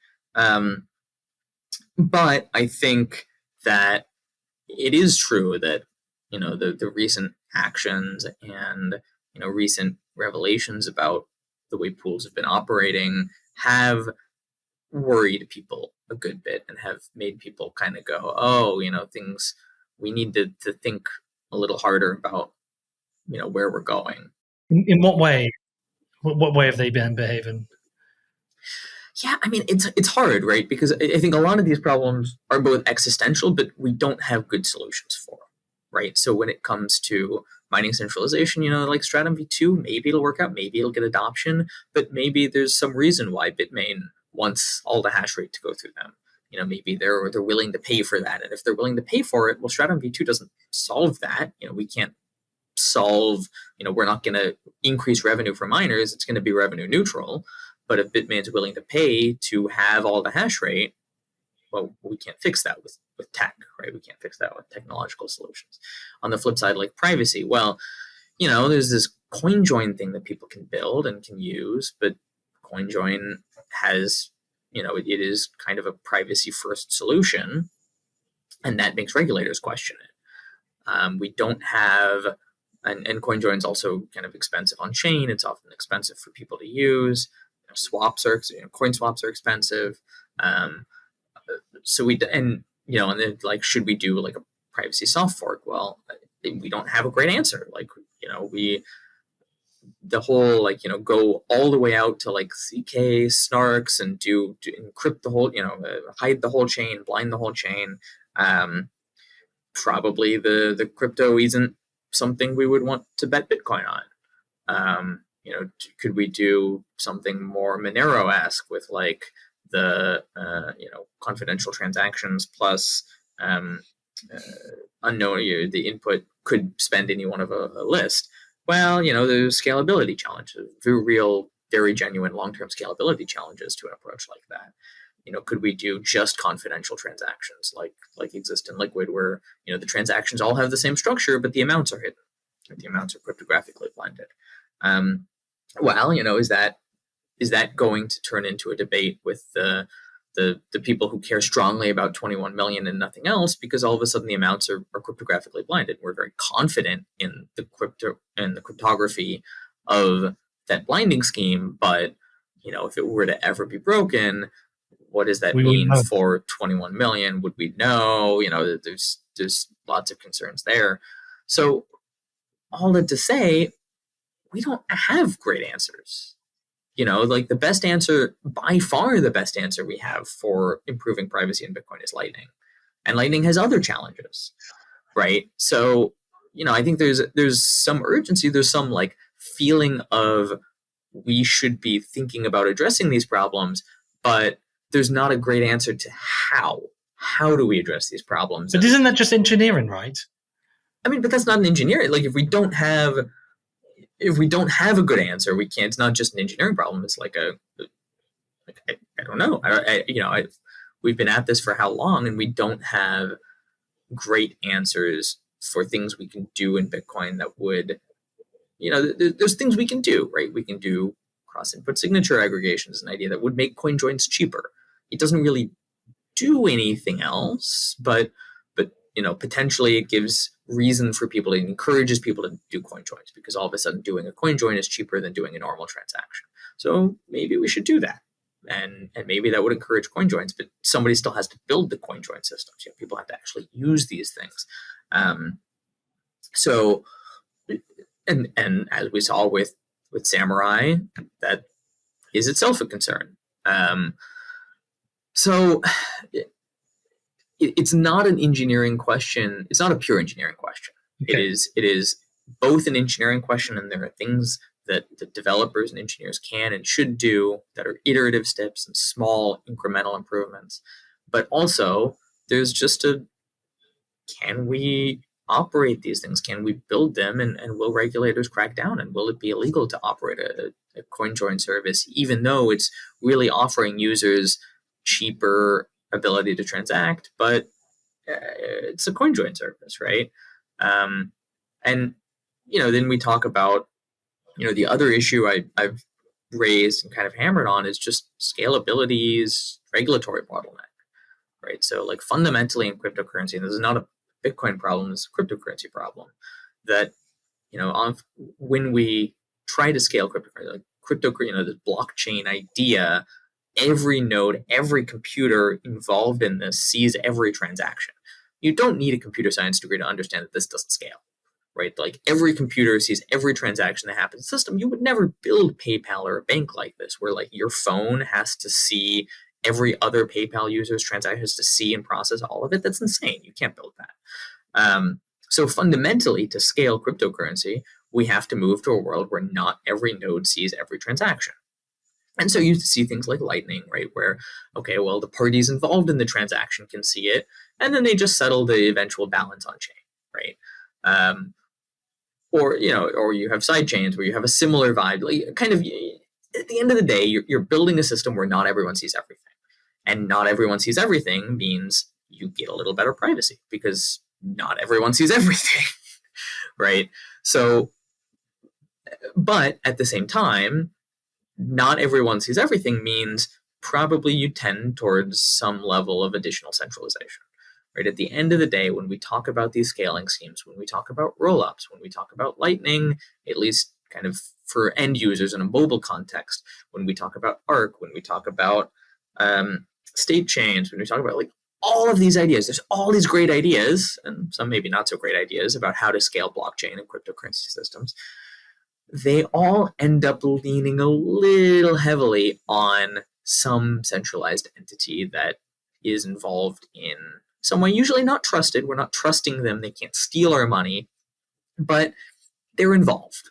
But I think that it is true that the recent actions and recent revelations about the way pools have been operating have worried people a good bit and have made people kind of go, oh, things, we need to think a little harder about where we're going. In what way? What way have they been behaving? Yeah, I mean, it's hard, right? Because I think a lot of these problems are both existential, but we don't have good solutions for, right? So when it comes to mining centralization, like Stratum v2, maybe it'll work out, maybe it'll get adoption, but maybe there's some reason why Bitmain wants all the hash rate to go through them. Maybe they're willing to pay for that, and if they're willing to pay for it, well, Stratum v2 doesn't solve that. We can't solve. We're not going to increase revenue for miners. It's going to be revenue neutral. But if Bitmain's willing to pay to have all the hash rate, well, we can't fix that with tech, right? We can't fix that with technological solutions. On the flip side, like privacy, well, there's this CoinJoin thing that people can build and can use, but CoinJoin has, it is kind of a privacy first solution, and that makes regulators question it. We don't have, and CoinJoin is also kind of expensive on chain. It's often expensive for people to use. Swaps are, coin swaps are expensive. So and then like, should we do like a privacy soft fork? Well, we don't have a great answer. Like, the whole, like, go all the way out to like CK snarks and do encrypt the whole, hide the whole chain, blind the whole chain. Probably the crypto isn't something we would want to bet Bitcoin on. Could we do something more Monero-esque with like the confidential transactions plus unknown, the input could spend any one of a list? Well, there's scalability challenges, very genuine long-term scalability challenges to an approach like that. Could we do just confidential transactions like exist in Liquid, where the transactions all have the same structure, but the amounts are hidden, the amounts are cryptographically blended? Well, is that going to turn into a debate with the people who care strongly about 21 million and nothing else, because all of a sudden the amounts are cryptographically blinded? We're very confident in the cryptography of that blinding scheme, but if it were to ever be broken, what does that mean for 21 million? Would we know? There's lots of concerns there. So all that to say, we don't have great answers. Like the best answer, by far the best answer we have for improving privacy in Bitcoin is Lightning. And Lightning has other challenges, right? So, I think there's some urgency, there's some like feeling of we should be thinking about addressing these problems, but there's not a great answer to how. How do we address these problems? But isn't that just engineering, right? I mean, but that's not an engineering. Like, if we don't have a good answer, we can't. It's not just an engineering problem. It's like I don't know. We've been at this for how long, and we don't have great answers for things we can do in Bitcoin that would, there's things we can do, right? We can do cross-input signature aggregation is an idea that would make coin joins cheaper. It doesn't really do anything else, but potentially it gives reason for people, it encourages people to do coin joins, because all of a sudden doing a coin join is cheaper than doing a normal transaction. So maybe we should do that. And maybe that would encourage coin joins, but somebody still has to build the coin join systems. People have to actually use these things. So, and as we saw with Samurai, that is itself a concern. So it's not an engineering question. It's not a pure engineering question. Okay. It is both an engineering question, and there are things that the developers and engineers can and should do that are iterative steps and small incremental improvements. But also, there's just can we operate these things? Can we build them? And will regulators crack down? And will it be illegal to operate a coin join service, even though it's really offering users cheaper ability to transact, but it's a coin join service, right? And then we talk about the other issue I've raised and kind of hammered on is just scalability's regulatory bottleneck, right? So like fundamentally in cryptocurrency, and this is not a Bitcoin problem, it's a cryptocurrency problem, that when we try to scale cryptocurrency, the blockchain idea, every node, every computer involved in this sees every transaction. You don't need a computer science degree to understand that this doesn't scale, right? Like every computer sees every transaction that happens in the system. You would never build PayPal or a bank like this, where like your phone has to see every other PayPal user's transactions to see and process all of it. That's insane. You can't build that. So fundamentally, to scale cryptocurrency, we have to move to a world where not every node sees every transaction. And so you see things like Lightning, right, where, okay, well, the parties involved in the transaction can see it, and then they just settle the eventual balance on chain, right? Or you have side chains where you have a similar vibe. Like, kind of, at the end of the day, you're building a system where not everyone sees everything. And not everyone sees everything means you get a little better privacy because not everyone sees everything, right? So, but at the same time, not everyone sees everything means probably you tend towards some level of additional centralization, right? At the end of the day, when we talk about these scaling schemes, when we talk about rollups, when we talk about Lightning, at least kind of for end users in a mobile context, when we talk about Arc, when we talk about state chains, when we talk about like all of these ideas, there's all these great ideas and some maybe not so great ideas about how to scale blockchain and cryptocurrency systems. They all end up leaning a little heavily on some centralized entity that is involved in some way, usually not trusted. We're not trusting them. They can't steal our money, but they're involved.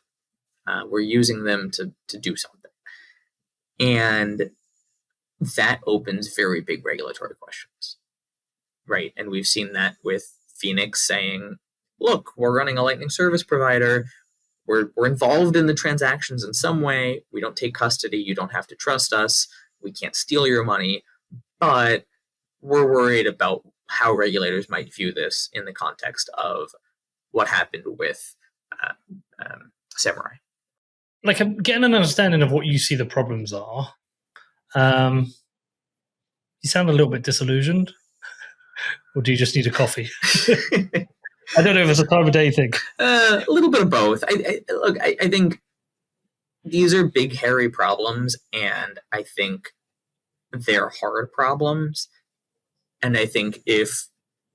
We're using them to do something. And that opens very big regulatory questions, right? And we've seen that with Phoenix saying, look, we're running a Lightning service provider. We're involved in the transactions in some way. We don't take custody. You don't have to trust us. We can't steal your money. But we're worried about how regulators might view this in the context of what happened with Samurai. Like, I'm getting an understanding of what you see the problems are. You sound a little bit disillusioned. Or do you just need a coffee? I don't know if it's a time of day thing. A little bit of both. I think these are big, hairy problems, and I think they're hard problems. And I think if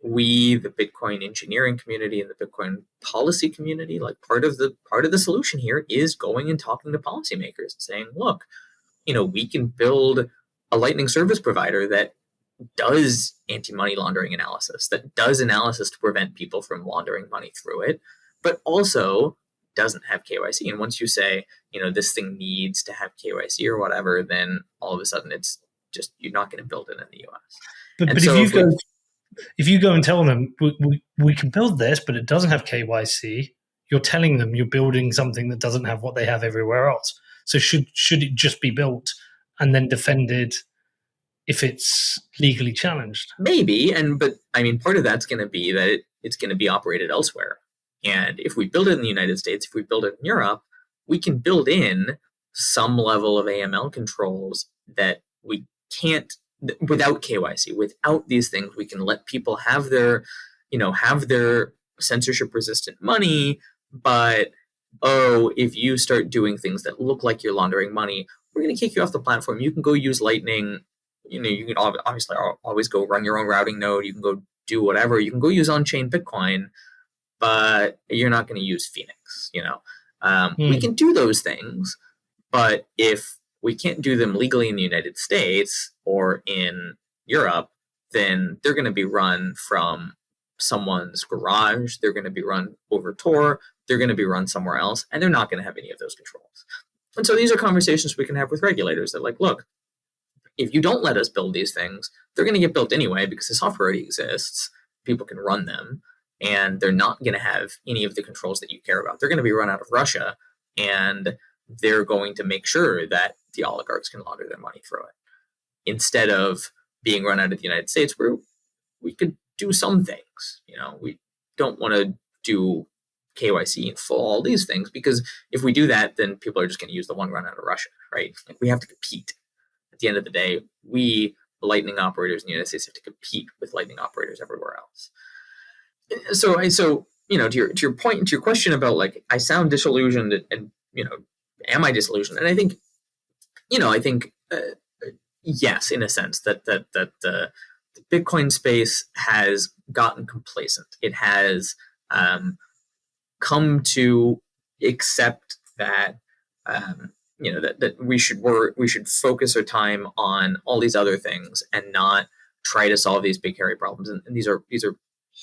we, the Bitcoin engineering community and the Bitcoin policy community, like part of the solution here is going and talking to policymakers and saying, look, we can build a Lightning service provider that does anti-money laundering analysis, that does analysis to prevent people from laundering money through it, but also doesn't have KYC. And once you say, this thing needs to have KYC or whatever, then all of a sudden it's just, you're not going to build it in the US. But so if you go and tell them, we can build this, but it doesn't have KYC, you're telling them you're building something that doesn't have what they have everywhere else. So should it just be built and then defended if it's legally challenged? Maybe, but I mean, part of that's going to be that it's going to be operated elsewhere. And if we build it in the United States, if we build it in Europe, we can build in some level of AML controls that we can't without KYC. Without these things, we can let people have their censorship-resistant money, but if you start doing things that look like you're laundering money, we're going to kick you off the platform. You can go use Lightning. You can obviously always go run your own routing node. You can go do whatever. You can go use on-chain Bitcoin, but you're not going to use Phoenix. We can do those things, but if we can't do them legally in the United States or in Europe, then they're going to be run from someone's garage. They're going to be run over Tor. They're going to be run somewhere else, and they're not going to have any of those controls. And so these are conversations we can have with regulators that, like, look, if you don't let us build these things, they're going to get built anyway because the software already exists. People can run them, and they're not going to have any of the controls that you care about. They're going to be run out of Russia, and they're going to make sure that the oligarchs can launder their money through it. Instead of being run out of the United States, where we could do some things. We don't want to do KYC and full all these things, because if we do that, then people are just going to use the one run out of Russia, right? Like, we have to compete. At the end of the day, we, the Lightning operators in the United States, have to compete with Lightning operators everywhere else. So to your point, to your question about, like, I sound disillusioned, and am I disillusioned? And I think, yes, in a sense that the Bitcoin space has gotten complacent. It has come to accept that that we should focus our time on all these other things and not try to solve these big hairy problems. And these are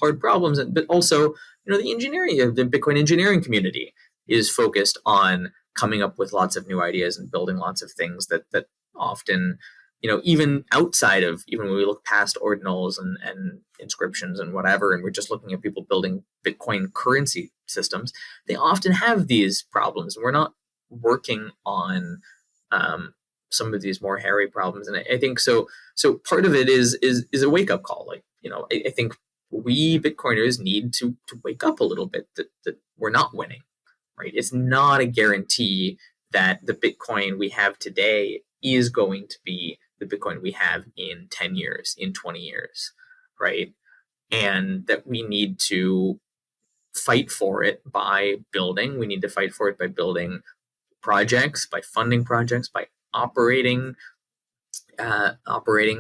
hard problems, but also the Bitcoin engineering community is focused on coming up with lots of new ideas and building lots of things that often, even outside of, even when we look past ordinals and inscriptions and whatever, and we're just looking at people building Bitcoin currency systems, they often have these problems. And we're not working on some of these more hairy problems. And I think so part of it is a wake-up call. Like, I think we Bitcoiners need to wake up a little bit that we're not winning, right? It's not a guarantee that the Bitcoin we have today is going to be the Bitcoin we have in 10 years, in 20 years, right? And that we need to fight for it by building. We need to fight for it by building projects, by funding projects, by operating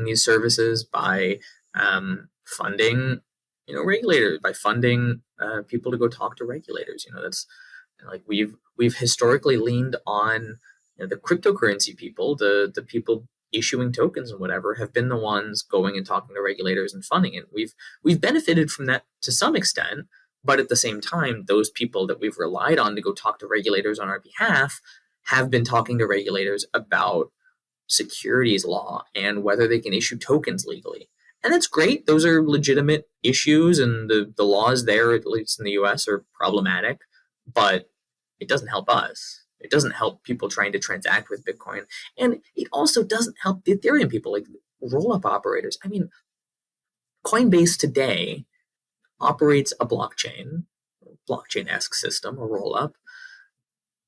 these services, by funding regulators, by funding people to go talk to regulators. That's like we've historically leaned on the cryptocurrency people, the people issuing tokens and whatever, have been the ones going and talking to regulators and funding it. We've benefited from that to some extent, but at the same time, those people that we've relied on to go talk to regulators on our behalf have been talking to regulators about securities law and whether they can issue tokens legally. And that's great. Those are legitimate issues, and the laws there, at least in the US, are problematic, but it doesn't help us. It doesn't help people trying to transact with Bitcoin. And it also doesn't help the Ethereum people, like roll-up operators. I mean, Coinbase today operates a blockchain-esque system, a roll-up,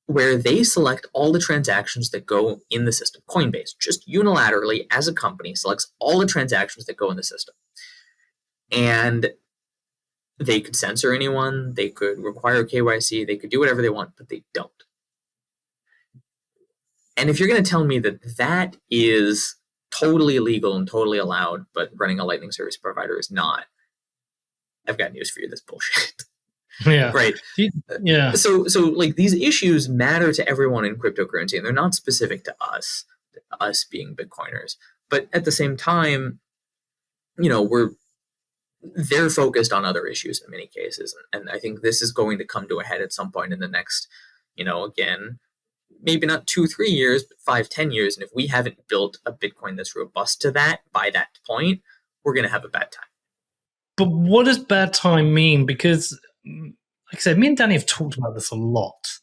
where they select all the transactions that go in the system. Coinbase, just unilaterally as a company, selects all the transactions that go in the system. And they could censor anyone, they could require KYC, they could do whatever they want, but they don't. And if you're going to tell me that that is totally legal and totally allowed, but running a Lightning service provider is not, I've got news for you. That's bullshit. Yeah. Right. Yeah. So like these issues matter to everyone in cryptocurrency, and they're not specific to us being Bitcoiners. But at the same time, they're focused on other issues in many cases. And I think this is going to come to a head at some point in the next, again, maybe not 2-3 years, but 5-10 years. And if we haven't built a Bitcoin that's robust to that by that point, we're going to have a bad time. But what does bad time mean? Because, like I said, me and Danny have talked about this a lot.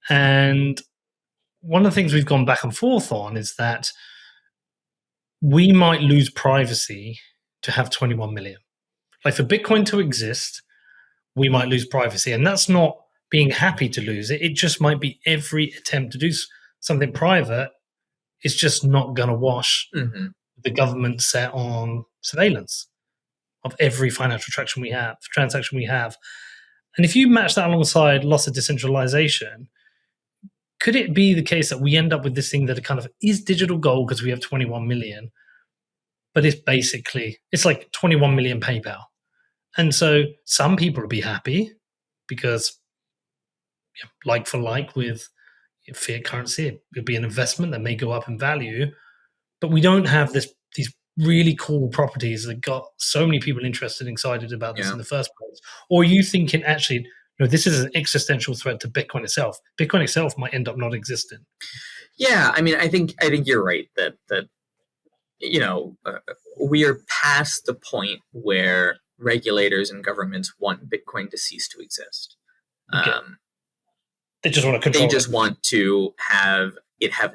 And one of the things we've gone back and forth on is that we might lose privacy to have 21 million. Like, for Bitcoin to exist, we might lose privacy. And that's not being happy to lose it. It just might be every attempt to do something private is just not going to wash the government set on surveillance of every financial transaction we have. And if you match that alongside loss of decentralization, could it be the case that we end up with this thing that kind of is digital gold because we have 21 million, but it's like 21 million PayPal. And so some people will be happy because like for like with fiat currency, it would be an investment that may go up in value, but we don't have these really cool properties that got so many people interested and excited about this in the first place. Or are you thinking actually, this is an existential threat to Bitcoin itself? Bitcoin itself might end up not existing. Yeah, I mean, I think you're right that we are past the point where regulators and governments want Bitcoin to cease to exist. Okay. They just want to control. They just want to have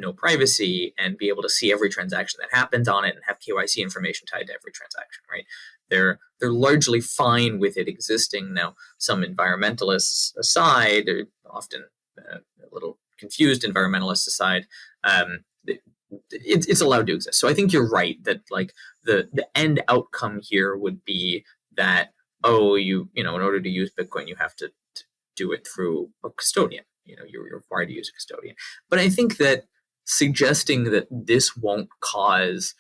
no privacy and be able to see every transaction that happens on it and have KYC information tied to every transaction, right? They're largely fine with it existing. Now, some environmentalists aside, or often a little confused environmentalists aside, it's allowed to exist. So I think you're right that like the end outcome here would be that, in order to use Bitcoin, you have to do it through a custodian. You're required to use a custodian. But I think that suggesting that this won't cause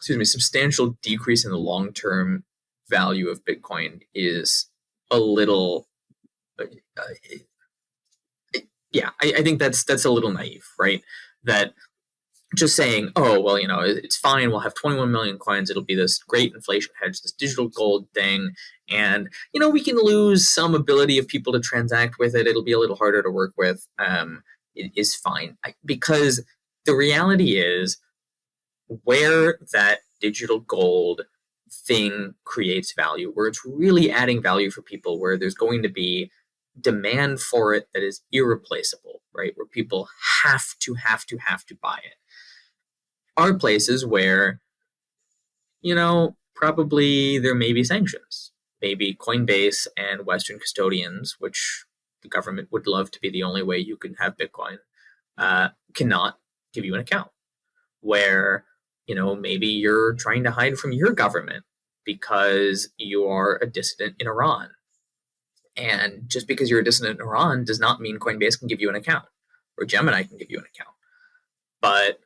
substantial decrease in the long-term value of Bitcoin is a little yeah, I think that's a little naive, right? That just saying, oh, well, it's fine. We'll have 21 million coins. It'll be this great inflation hedge, this digital gold thing. And, we can lose some ability of people to transact with it. It'll be a little harder to work with. It is fine. Because the reality is where that digital gold thing creates value, where it's really adding value for people, where there's going to be demand for it that is irreplaceable, right? Where people have to buy it, are places where, probably there may be sanctions. Maybe Coinbase and Western custodians, which the government would love to be the only way you can have Bitcoin, cannot give you an account. Where, maybe you're trying to hide from your government because you are a dissident in Iran. And just because you're a dissident in Iran does not mean Coinbase can give you an account, or Gemini can give you an account. But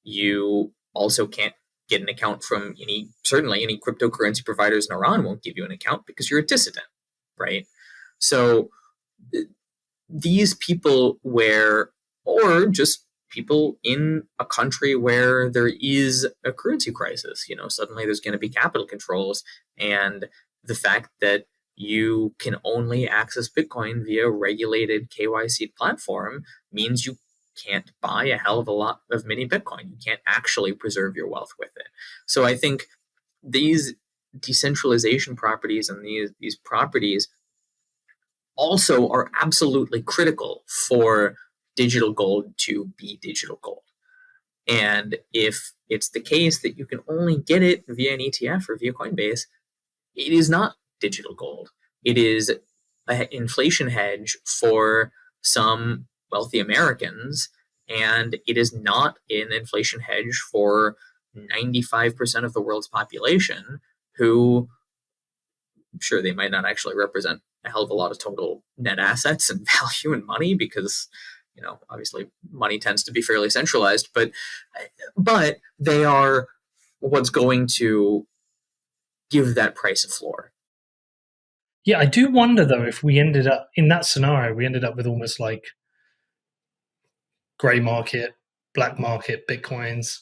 you also can't get an account from certainly any cryptocurrency providers in Iran won't give you an account because you're a dissident, right? So these people or just people in a country where there is a currency crisis, suddenly there's going to be capital controls, and the fact that you can only access Bitcoin via regulated KYC platform means you can't buy a hell of a lot of mini Bitcoin. You can't actually preserve your wealth with it. So I think these decentralization properties and these properties also are absolutely critical for digital gold to be digital gold. And if it's the case that you can only get it via an ETF or via Coinbase, it is not digital gold. It is an inflation hedge for some wealthy Americans, and it is not an inflation hedge for 95% of the world's population, who, I'm sure they might not actually represent a hell of a lot of total net assets and value and money, because obviously money tends to be fairly centralized, but they are what's going to give that price a floor. Yeah, I do wonder though if we ended up in that scenario, we ended up with almost like grey market, black market Bitcoins.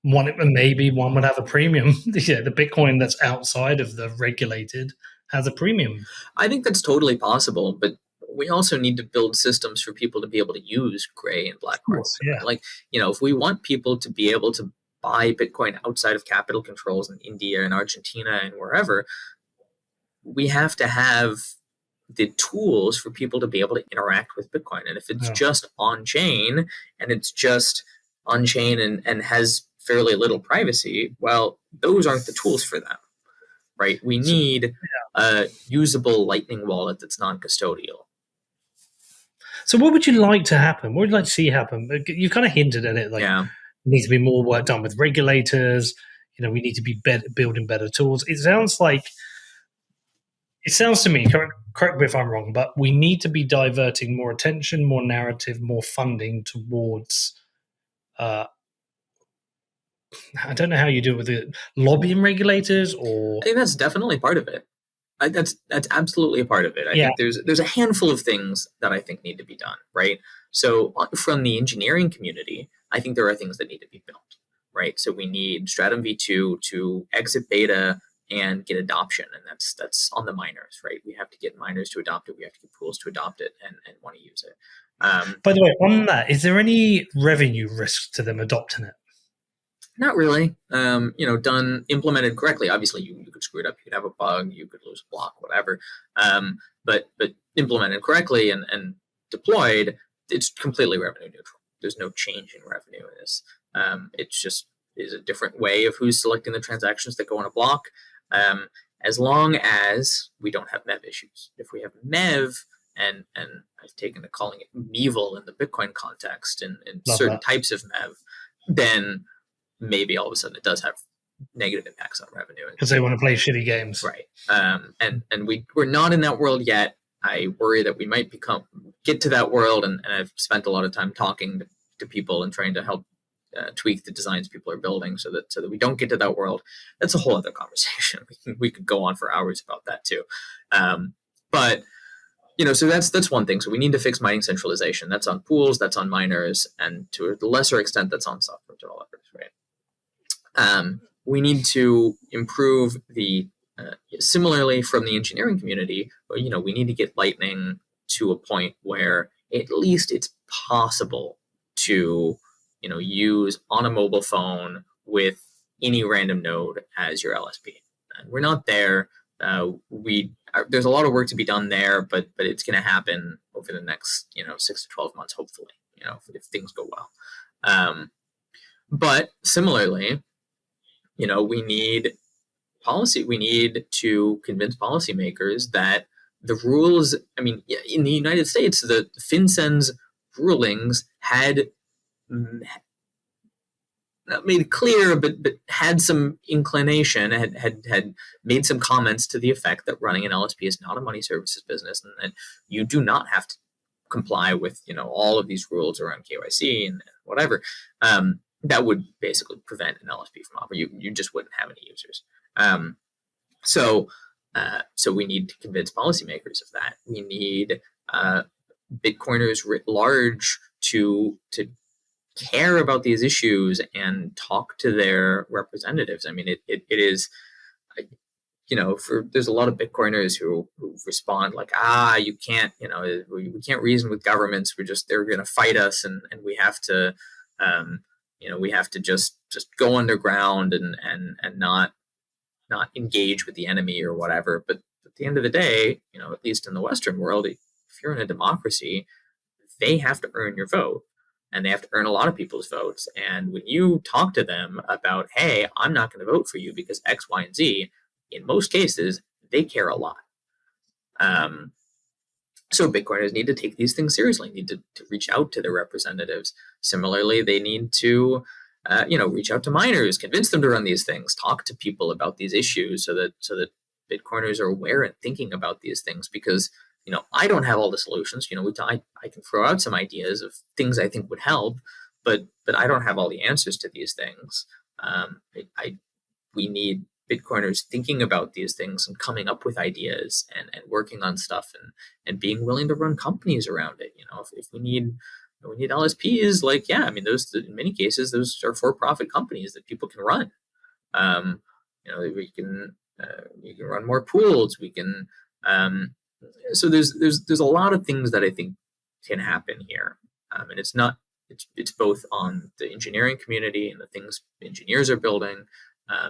Maybe one would have a premium. Yeah, the Bitcoin that's outside of the regulated has a premium. I think that's totally possible, but we also need to build systems for people to be able to use gray and black market. Yeah. Like, if we want people to be able to buy Bitcoin outside of capital controls in India and Argentina and wherever, we have to have the tools for people to be able to interact with Bitcoin. And if it's just on chain, and it's just on chain and has fairly little privacy, well, those aren't the tools for them, right? We need a usable Lightning wallet that's non-custodial. So what would you like to happen? What would you like to see happen? You kind of hinted at it. There needs to be more work done with regulators. We need to be building better tools. It sounds to me, correct me if I'm wrong, but we need to be diverting more attention, more narrative, more funding towards I don't know how you do it with the lobbying regulators, or I think that's definitely part of it. That's absolutely a part of it. I think there's a handful of things that I think need to be done, right? So from the engineering community, I think there are things that need to be built, right? So we need Stratum v2 to exit beta and get adoption, and that's on the miners, right? We have to get miners to adopt it. We have to get pools to adopt it and want to use it. By the way, on that, is there any revenue risk to them adopting it? Not really. Done, implemented correctly. Obviously, you could screw it up. You could have a bug. You could lose a block, whatever. But implemented correctly and deployed, it's completely revenue neutral. There's no change in revenue in this. It's just is a different way of who's selecting the transactions that go on a block. As long as we don't have MEV issues. If we have MEV, and I've taken to calling it MEVil in the Bitcoin context and certain types of MEV, then maybe all of a sudden it does have negative impacts on revenue. Because they want to play shitty games. Right. And we're not in that world yet. I worry that we might get to that world, and I've spent a lot of time talking to people and trying to help tweak the designs people are building so that we don't get to that world. That's a whole other conversation. We could go on for hours about that too. But So that's one thing. So we need to fix mining centralization. That's on pools, that's on miners, and to a lesser extent, that's on software developers, right? We need to improve the similarly from the engineering community. We need to get Lightning to a point where at least it's possible to use on a mobile phone with any random node as your LSP. And we're not there. There's a lot of work to be done there, but it's going to happen over the next 6 to 12 months, hopefully. If things go well. But similarly, we need policy. We need to convince policymakers that the rules. I mean, in the United States, the FinCEN's rulings had not made clear, but had some inclination, had made some comments to the effect that running an LSP is not a money services business, and that you do not have to comply with all of these rules around KYC and whatever. That would basically prevent an LSP from operating. You just wouldn't have any users. So we need to convince policymakers of that. We need Bitcoiners writ large to care about these issues and talk to their representatives. I mean, it is, there's a lot of Bitcoiners who respond like, you can't, we can't reason with governments. They're going to fight us, and we have to, we have to just go underground and not engage with the enemy or whatever. But at the end of the day, at least in the Western world, if you're in a democracy, they have to earn your vote. And they have to earn a lot of people's votes. And when you talk to them about, hey, I'm not going to vote for you because X, Y, and Z, in most cases, they care a lot. So Bitcoiners need to take these things seriously, need to reach out to their representatives. Similarly, they need to, reach out to miners, convince them to run these things, talk to people about these issues so that Bitcoiners are aware and thinking about these things, because I don't have all the solutions. I can throw out some ideas of things I think would help, but I don't have all the answers to these things. We need Bitcoiners thinking about these things and coming up with ideas and working on stuff and being willing to run companies around it. If we need LSPs, those in many cases those are for-profit companies that people can run. We can run more pools. We can. So there's a lot of things that I think can happen here, and it's both on the engineering community and the things engineers are building.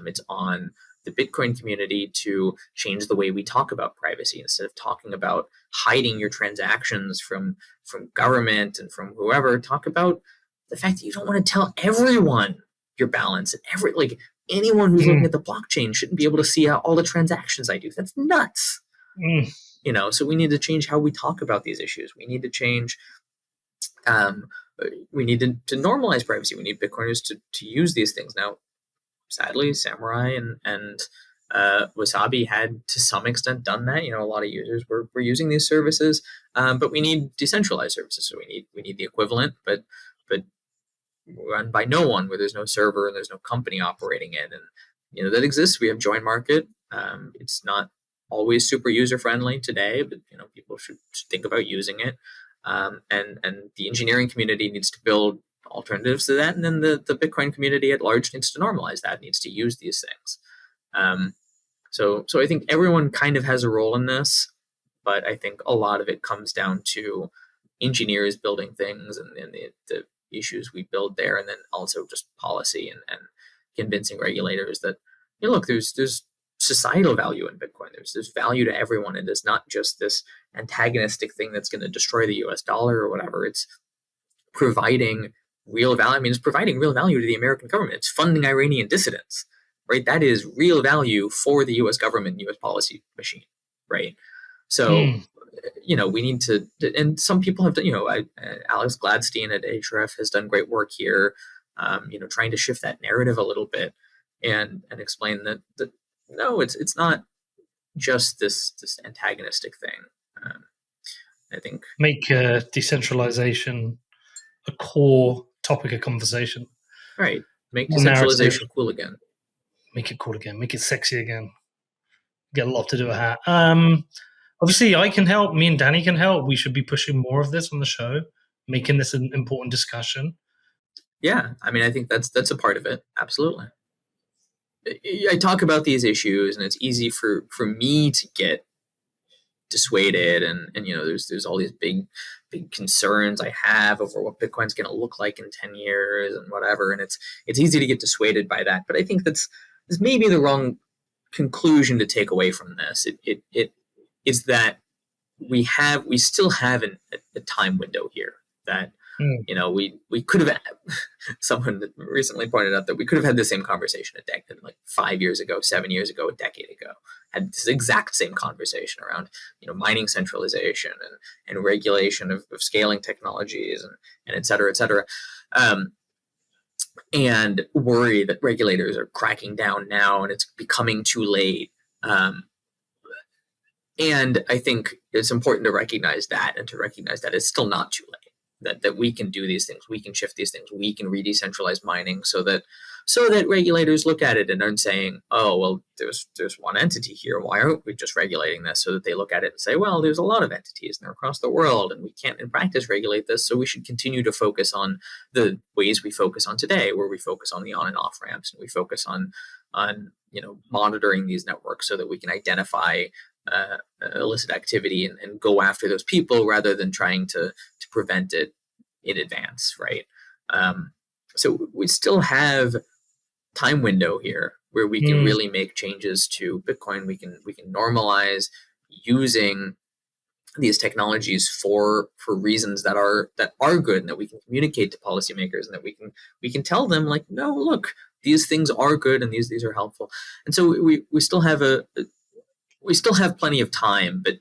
It's on the Bitcoin community to change the way we talk about privacy. Instead of talking about hiding your transactions from government and from whoever, talk about the fact that you don't want to tell everyone your balance, and anyone who's looking at the blockchain shouldn't be able to see all the transactions I do. That's nuts. So we need to change how we talk about these issues. We need to change. We need to normalize privacy. We need Bitcoiners to use these things. Now, sadly, Samurai and Wasabi had to some extent done that. A lot of users were using these services, but we need decentralized services. So we need the equivalent, but run by no one, where there's no server and there's no company operating it. And that exists. We have Join Market. It's not always super user friendly today, but people should think about using it. And the engineering community needs to build alternatives to that, and then the Bitcoin community at large needs to normalize that, needs to use these things. So I think everyone kind of has a role in this, but I think a lot of it comes down to engineers building things and the issues we build there, and then also just policy and convincing regulators that look, there's societal value in Bitcoin. There's value to everyone, and it's not just this antagonistic thing that's going to destroy the US dollar or whatever. It's providing real value. I mean, it's providing real value to the American government. It's funding Iranian dissidents, right? That is real value for the US government, US policy machine, right? So, we need to, and some people have done, Alex Gladstein at Href has done great work here, trying to shift that narrative a little bit and explain that no, it's not just this antagonistic thing. I think make decentralization a core topic of conversation. Right. Make decentralization cool again. Make it cool again. Make it sexy again. Get a lot to do with that. obviously I can help. Me and Danny can help. We should be pushing more of this on the show, making this an important discussion. Yeah, I mean, I think that's a part of it. Absolutely. I talk about these issues, and it's easy for me to get dissuaded, and there's all these big concerns I have over what Bitcoin's going to look like in 10 years and whatever, and it's easy to get dissuaded by that. But I think this may be the wrong conclusion to take away from this. It is that we still have a time window here that we could have. Someone recently pointed out that we could have had the same conversation a decade, like 5 years ago, 7 years ago, a decade ago. Had this exact same conversation around mining centralization and regulation of scaling technologies and et cetera, et cetera. And worry that regulators are cracking down now and it's becoming too late. And I think it's important to recognize that, and to recognize that it's still not too late, that we can do these things, we can shift these things, we can re-decentralize mining so that regulators look at it and aren't saying, oh, well, there's one entity here, why aren't we just regulating this? So that they look at it and say, well, there's a lot of entities and they're across the world and we can't in practice regulate this, so we should continue to focus on the ways we focus on today, where we focus on the on and off ramps, and we focus on monitoring these networks so that we can identify illicit activity and go after those people rather than trying to prevent it in advance, right? So we still have time window here where we can really make changes to Bitcoin. We can normalize using these technologies for reasons that are good, and that we can communicate to policymakers, and that we can tell them, like, no, look, these things are good and these are helpful. And so we still have we still have plenty of time, but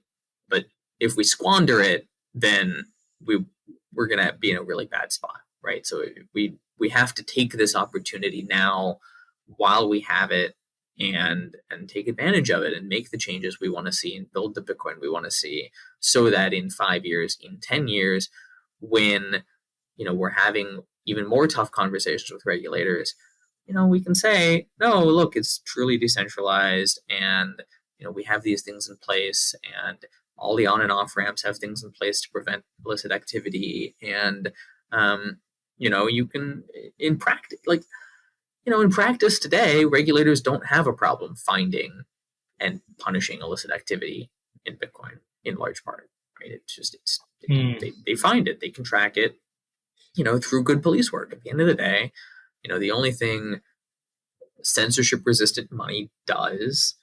if we squander it, then we're going to be in a really bad spot, right? So we have to take this opportunity now while we have it, and take advantage of it, and make the changes we want to see, and build the Bitcoin we want to see, so that in 5 years, in 10 years, when we're having even more tough conversations with regulators, we can say, no, look, it's truly decentralized, and we have these things in place, and all the on and off ramps have things in place to prevent illicit activity. And, you can, in practice, in practice today, regulators don't have a problem finding and punishing illicit activity in Bitcoin, in large part, right? They find it, they can track it, through good police work. At the end of the day, the only thing censorship resistant money does,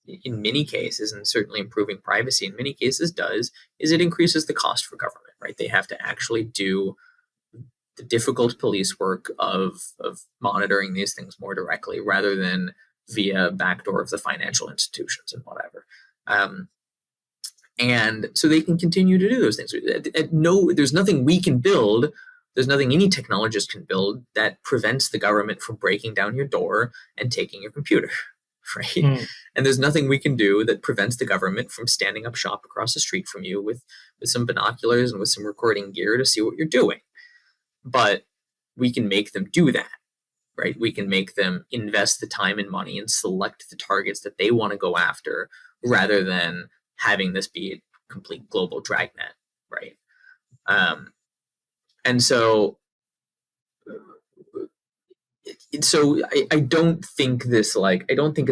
in many cases, and certainly improving privacy in many cases does, is it increases the cost for government, right? They have to actually do the difficult police work of monitoring these things more directly, rather than via backdoor of the financial institutions and whatever. And so they can continue to do those things. There's nothing we can build, there's nothing any technologist can build that prevents the government from breaking down your door and taking your computer. Right? And there's nothing we can do that prevents the government from standing up shop across the street from you with some binoculars and with some recording gear to see what you're doing. But we can make them do that, right? We can make them invest the time and money and select the targets that they want to go after, rather than having this be a complete global dragnet, right? And so I don't think it's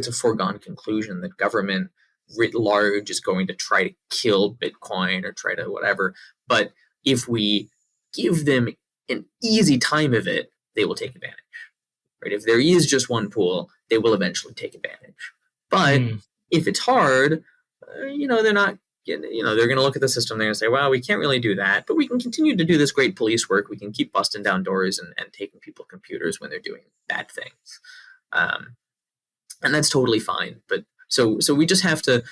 a foregone conclusion that government writ large is going to try to kill Bitcoin or try to whatever. But if we give them an easy time of it, they will take advantage, right? If there is just one pool, they will eventually take advantage. But if it's hard, they're not. They're going to look at the system. They're going to say, well, we can't really do that, but we can continue to do this great police work. We can keep busting down doors and taking people computers when they're doing bad things. And that's totally fine. But so we just have to,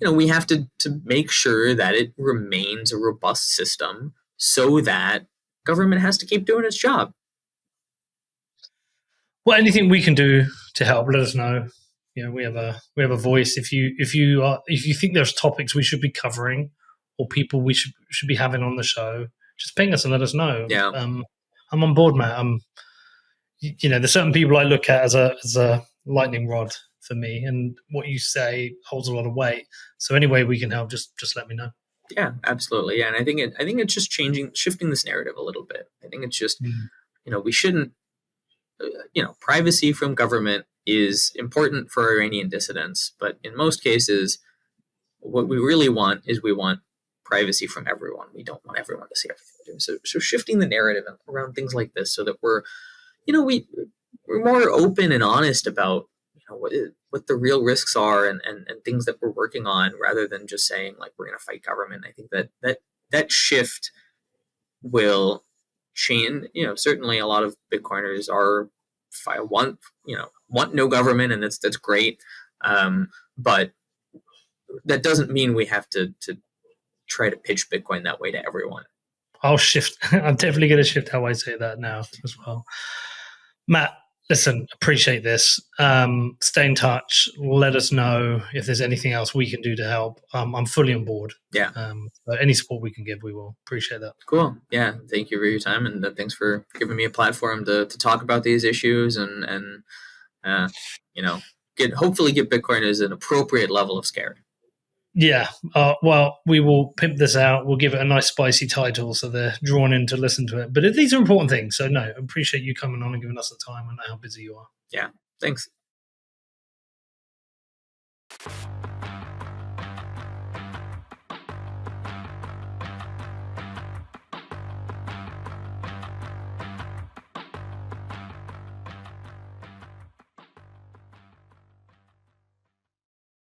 we have to make sure that it remains a robust system, so that government has to keep doing its job. Well, anything we can do to help, let us know. We have a voice. If you think there's topics we should be covering, or people we should be having on the show, just ping us and let us know. Yeah. I'm on board, Matt. There's certain people I look at as a lightning rod for me, and what you say holds a lot of weight. So any way we can help, just let me know. Yeah, absolutely. Yeah, and I think it's just shifting this narrative a little bit. I think it's just we shouldn't privacy from government is important for Iranian dissidents, but in most cases, what we really want is we want privacy from everyone. We don't want everyone to see everything we're doing. So shifting the narrative around things like this, so that we're more open and honest about what the real risks are and things that we're working on, rather than just saying like we're going to fight government. I think that shift will change. Certainly a lot of Bitcoiners want no government, and that's great. But that doesn't mean we have to try to pitch Bitcoin that way to everyone. I'll shift. I'm definitely going to shift how I say that now as well. Matt, listen, appreciate this. Stay in touch. Let us know if there's anything else we can do to help. I'm fully on board. Yeah. Any support we can give, we will. Appreciate that. Cool. Yeah. Thank you for your time, and thanks for giving me a platform to talk about these issues and hopefully get Bitcoiners an appropriate level of scared. Yeah. Well, we will pimp this out. We'll give it a nice spicy title so they're drawn in to listen to it. But these are important things. So no, I appreciate you coming on and giving us the time. I know how busy you are. Yeah. Thanks.